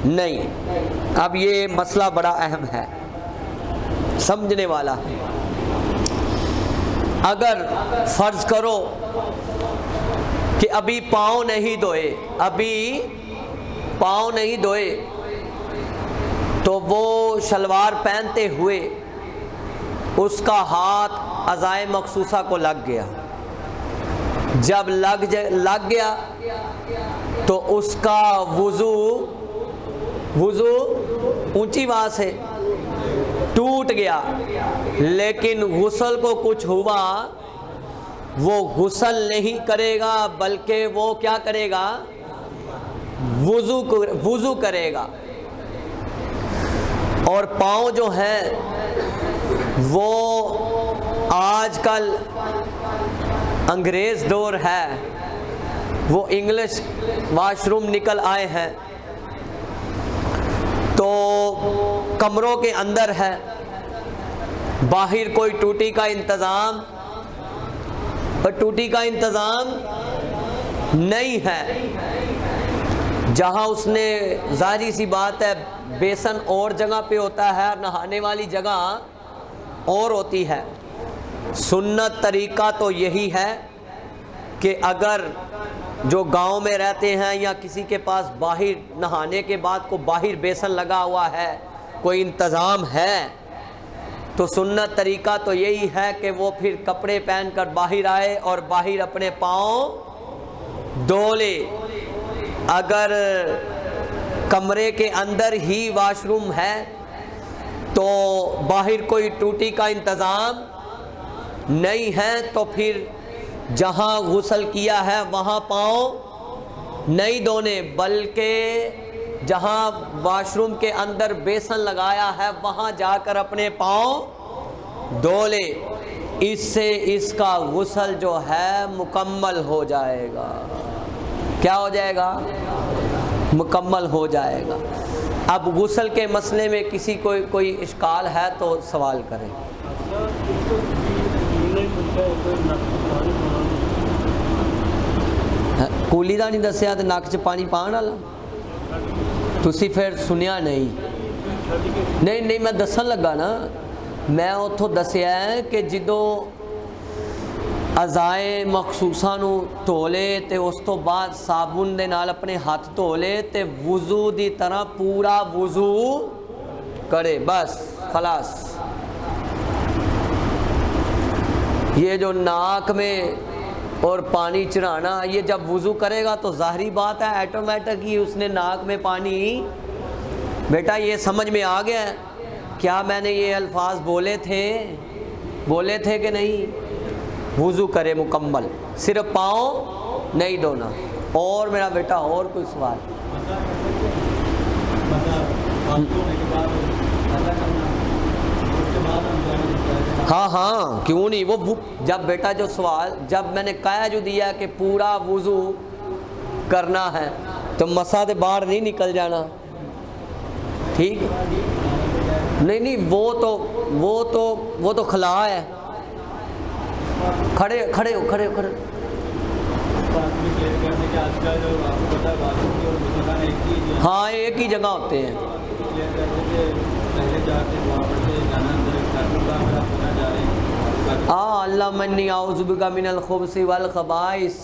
نہیں۔ اب یہ مسئلہ بڑا اہم ہے، سمجھنے والا ہے۔ اگر فرض کرو کہ ابھی پاؤں نہیں دھوئے، ابھی پاؤں نہیں دھوئے، تو وہ شلوار پہنتے ہوئے اس کا ہاتھ اعضائے مخصوصہ کو لگ گیا، جب لگ گیا تو اس کا وضو اونچی آواز سے ٹوٹ گیا، لیکن غسل کو کچھ ہوا، وہ غسل نہیں کرے گا بلکہ وہ کیا کرے گا؟ وضو کرے گا۔ اور پاؤں جو ہیں وہ آج کل انگریز دور ہے، وہ انگلش واش روم نکل آئے ہیں، تو کمروں کے اندر ہے، باہر کوئی ٹوٹی کا انتظام نہیں ہے۔ جہاں اس نے ظاہری سی بات ہے بیسن اور جگہ پہ ہوتا ہے، نہانے والی جگہ اور ہوتی ہے۔ سنت طریقہ تو یہی ہے کہ اگر جو گاؤں میں رہتے ہیں یا کسی کے پاس باہر نہانے کے بعد کو باہر بیسن لگا ہوا ہے، کوئی انتظام ہے، تو سنت طریقہ تو یہی ہے کہ وہ پھر کپڑے پہن کر باہر آئے اور باہر اپنے پاؤں دھو لے۔ اگر کمرے کے اندر ہی واش روم ہے تو باہر کوئی ٹوٹی کا انتظام نہیں ہے، تو پھر جہاں غسل کیا ہے وہاں پاؤں نہیں دھونے، بلکہ جہاں واش روم کے اندر بیسن لگایا ہے وہاں جا کر اپنے پاؤں دھو لے۔ اس سے اس کا غسل جو ہے مکمل ہو جائے گا۔ کیا ہو جائے گا؟ مکمل ہو جائے گا۔ اب غسل کے مسئلے میں کسی کو کوئی اشکال ہے تو سوال کریں۔ کولی دا نہیں دسیا تو نک چ پانی پان والا تسی پھر سنیا نہیں میں دسن لگا نا، میں اتھوں دسیا ہے کہ جدوں اعضائے مخصوصاں نو دھو لے تے اس تو بعد صابن دے نال اپنے ہاتھ دھو لے تے وضو دی طرح پورا وضو کرے، بس خلاص۔ یہ جو ناک میں اور پانی چڑھانا، یہ جب وضو کرے گا تو ظاہری بات ہے ایٹومیٹک ہی اس نے ناک میں پانی، بیٹا یہ سمجھ میں آ گیا ہے کیا میں نے یہ الفاظ بولے تھے کہ نہیں؟ وضو کرے مکمل، صرف پاؤں نہیں دھونا۔ اور میرا بیٹا اور کوئی سوال؟ ہاں ہاں کیوں نہیں، وہ جب بیٹا جو سوال، جب میں نے کہا جو دیا کہ پورا وضو کرنا ہے تو مسا سے باہر نہیں نکل جانا، ٹھیک؟ نہیں وہ تو خلا ہے. کھڑے کھڑے ہو کھڑے ہو کھڑے. ہاں ایک ہی جگہ ہوتے ہیں. اللہم انی اعوذ بک من الخبث والخبائث،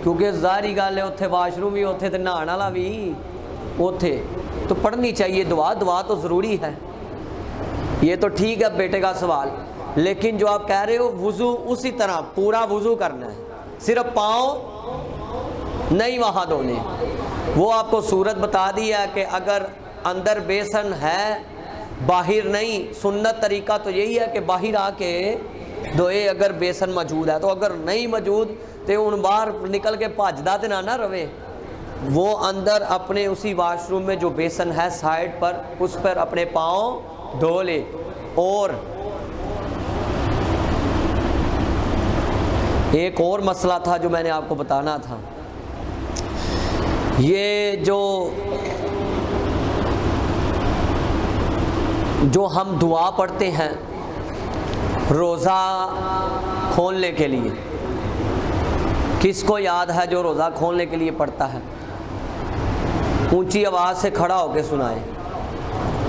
کیونکہ ظاہری گل ہے اتنے واش روم بھی اتنے تو نہانا والا بھی اتنے، تو پڑھنی چاہیے دعا تو ضروری ہے. یہ تو ٹھیک ہے بیٹے کا سوال، لیکن جو آپ کہہ رہے ہو وضو اسی طرح پورا وضو کرنا ہے، صرف پاؤں نہیں وہاں دھونے. وہ آپ کو صورت بتا دی ہے کہ اگر اندر بیسن ہے باہر نہیں، سنت طریقہ تو یہی ہے کہ باہر آ کے دھوئے اگر بیسن موجود ہے، تو اگر نہیں موجود تو ان باہر نکل کے بھجدا تے نہ رہے، وہ اندر اپنے اسی واش روم میں جو بیسن ہے سائڈ پر اس پر اپنے پاؤں دھو لے. اور ایک اور مسئلہ تھا جو میں نے آپ کو بتانا تھا، یہ جو ہم دعا پڑھتے ہیں روزہ کھولنے کے لیے، کس کو یاد ہے جو روزہ کھولنے کے لیے پڑھتا ہے؟ اونچی آواز سے کھڑا ہو کے سنائے.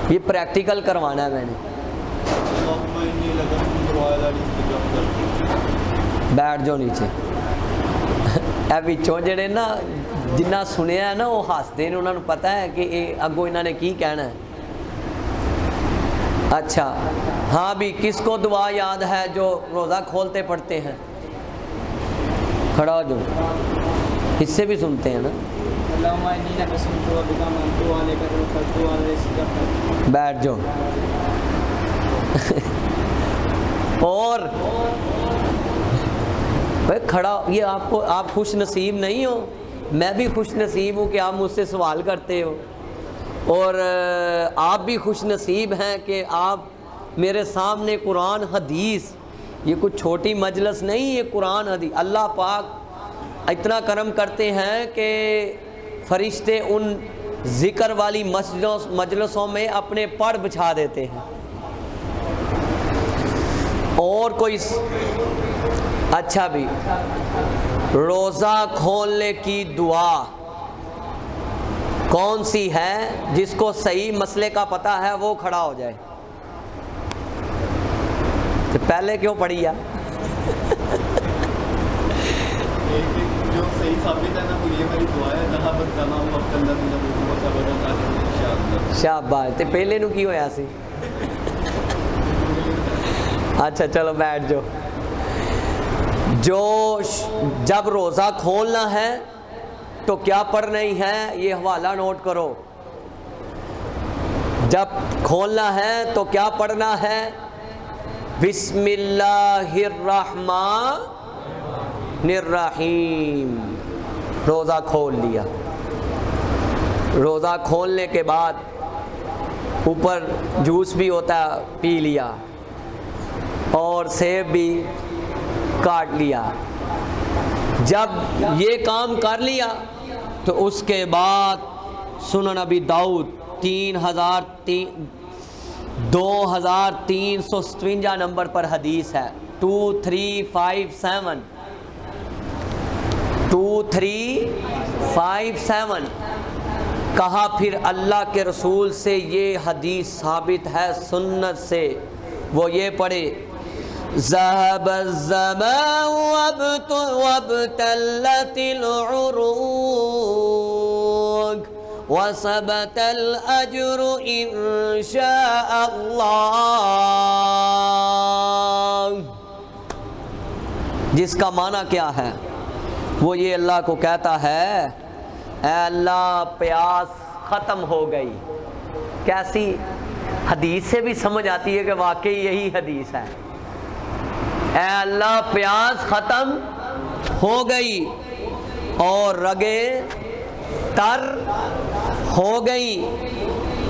یہ پریکٹیکل کروانا ہے میں نے. بیٹھ جاؤ نیچے. اے بچوں جڑے نا جنہ سنیا ہے نا وہ ہستے ہیں، انہوں نے پتہ ہے کہ اگوں انہوں نے کی کہنا ہے. اچھا ہاں بھی کس کو دعا یاد ہے جو روزہ کھولتے پڑھتے ہیں؟ کھڑا ہو جاؤ، اس سے بھی سنتے ہیں نا. بیٹھ جاؤ. اور کھڑا، یہ آپ خوش نصیب نہیں ہو، میں بھی خوش نصیب ہوں کہ آپ مجھ سے سوال کرتے ہو، اور آپ بھی خوش نصیب ہیں کہ آپ میرے سامنے قرآن حدیث، یہ کچھ چھوٹی مجلس نہیں، یہ قرآن حدیث. اللہ پاک اتنا کرم کرتے ہیں کہ فرشتے ان ذکر والی مجلسوں میں اپنے پڑ بچھا دیتے ہیں. اور کوئی اچھا بھی روزہ کھولنے کی دعا کون سی ہے؟ جس کو صحیح مسئلے کا پتہ ہے وہ کھڑا ہو جائے. تو پہلے کیوں پڑھی ہے؟ جو صحیح ثابت ہے نا وہ یہ میری دعا ہے، جہاں پر کما ہوں اب اللہ تعالیٰ کو سبحانہ انشاءاللہ. شاباش. تے پہلے نو کی ہویا سی؟ اچھا چلو بیٹھ جاؤ. جب روزہ کھولنا ہے تو کیا پڑھنا ہی ہے، یہ حوالہ نوٹ کرو. جب کھولنا ہے تو کیا پڑھنا ہے؟ بسم اللہ الرحمن الرحیم. روزہ کھول لیا. روزہ کھولنے کے بعد اوپر جوس بھی ہوتا ہے پی لیا، اور سیب بھی کاٹ لیا. جب یہ کام کر لیا تو اس کے بعد سنن ابی داؤد 2357 نمبر پر حدیث ہے، 2357 کہا پھر اللہ کے رسول سے یہ حدیث ثابت ہے سنت سے، وہ یہ پڑھے ذهب الظمأ وابتلت العروق وثبت الأجر إن شاء اللہ. جس کا معنی کیا ہے؟ وہ یہ اللہ کو کہتا ہے اے اللہ پیاس ختم ہو گئی. کیسی حدیث سے بھی سمجھ آتی ہے کہ واقعی یہی حدیث ہے. اے اللہ پیاس ختم ہو گئی اور رگیں تر ہو گئی.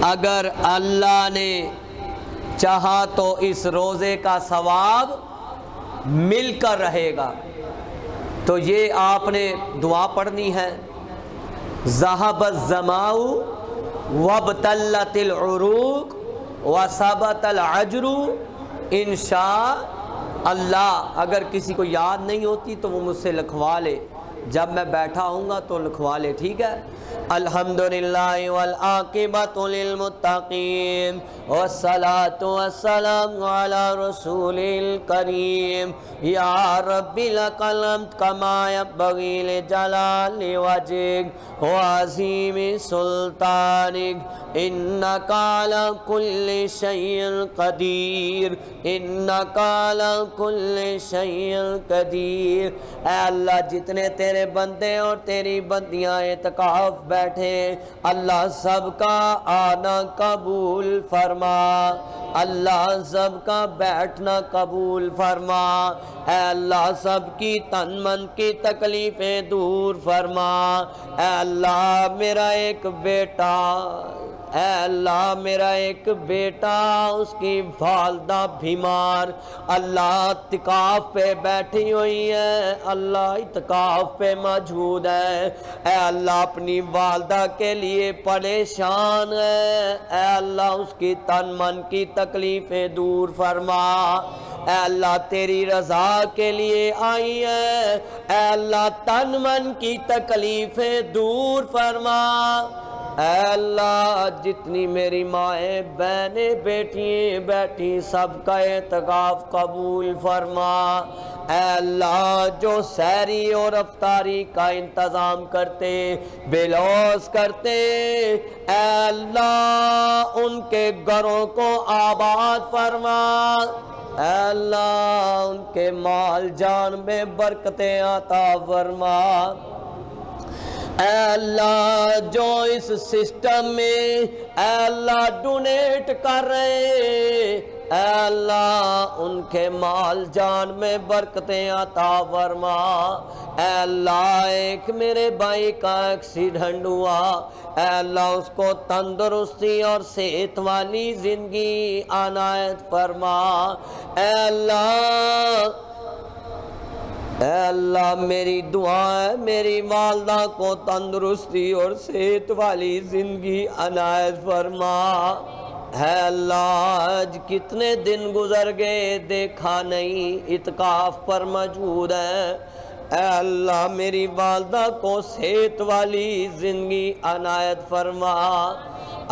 اگر اللہ نے چاہا تو اس روزے کا ثواب مل کر رہے گا۔ تو یہ آپ نے دعا پڑھنی ہے، ذہب الظماء وابتلت العروق وثبت العجر انشاء اللہ۔ اگر کسی کو یاد نہیں ہوتی تو وہ مجھ سے لکھوا لے، جب میں بیٹھا ہوں گا تو لکھوا لے، ٹھیک ہے۔ الحمدللہ والعاقبۃ للمتقین والصلاۃ والسلام علی رسول الکریم یا رب لک الحمد کما ینبغی لجلال وجهک وعظیم سلطانک انک علی کل شیء قدیر انک علی کل شیء قدیر۔ اے اللہ جتنے تیرے بندے اور تیری بندیاں اعتکاف بیٹھے، اللہ سب کا آنا قبول فرما، اللہ سب کا بیٹھنا قبول فرما، اے اللہ سب کی تن من کی تکلیفیں دور فرما۔ اے اللہ میرا ایک بیٹا، اے اللہ میرا ایک بیٹا، اس کی والدہ بیمار، اللہ اعتکاف پہ بیٹھی ہوئی ہے، اللہ اعتکاف پہ موجود ہے، اے اللہ اپنی والدہ کے لیے پریشان ہے، اے اللہ اس کی تن من کی تکلیفیں دور فرما، اے اللہ تیری رضا کے لیے آئی ہے، اے اللہ تن من کی تکلیفیں دور فرما۔ اے اللہ جتنی میری مائیں بہنیں بیٹی بیٹھی سب کا اعتکاف قبول فرما۔ اے اللہ جو سحری اور افطاری کا انتظام کرتے، بے لوث کرتے، اے اللہ ان کے گھروں کو آباد فرما، اے اللہ ان کے مال جان میں برکتیں عطا فرما۔ اے اللہ جو اس سسٹم میں اے اللہ ڈونیٹ کر رہے، اے اللہ ان کے مال جان میں برکتیں عطا فرما۔ اے اللہ ایک میرے بھائی کا ایکسیڈنٹ ہوا، اے اللہ اس کو تندرستی اور صحت والی زندگی عنایت فرما۔ اے اللہ میری دعا ہے میری والدہ کو تندرستی اور صحت والی زندگی عنایت فرما۔ ہے اللہ آج کتنے دن گزر گئے دیکھا نہیں، اعتکاف پر موجود ہے، اے اللہ میری والدہ کو صحت والی زندگی عنایت فرما۔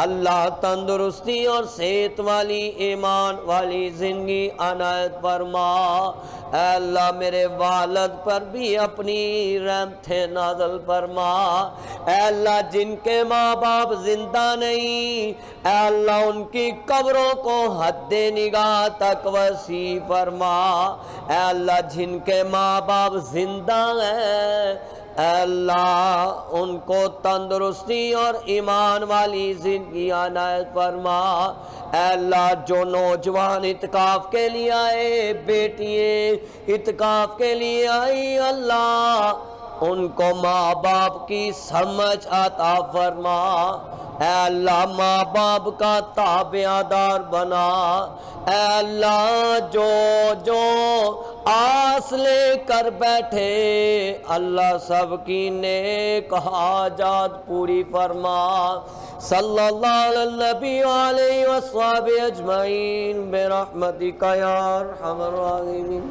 اللہ تندرستی اور صحت والی ایمان والی زندگی عنایت فرما۔ اے اللہ میرے والد پر بھی اپنی رحمتیں نازل فرما۔ اے اللہ جن کے ماں باپ زندہ نہیں، اے اللہ ان کی قبروں کو حد نگاہ تک وسیع فرما۔ اے اللہ جن کے ماں باپ زندہ ہیں، اے اللہ ان کو تندرستی اور ایمان والی زندگی عنایت فرما۔ اے اللہ جو نوجوان اعتکاف کے لیے آئے، بیٹیاں اعتکاف کے لیے آئی، اللہ ان کو ماں باپ کی سمجھ عطا فرما۔ اے اللہ ماں باپ کا تابعدار بنا۔ اے اللہ جو آس لے کر بیٹھے، اللہ سب کی نیک حاجات پوری فرما۔ صلی اللہ علی النبی علیہ وصحبہ اجمعین برحمتک یا ارحم الراحمین۔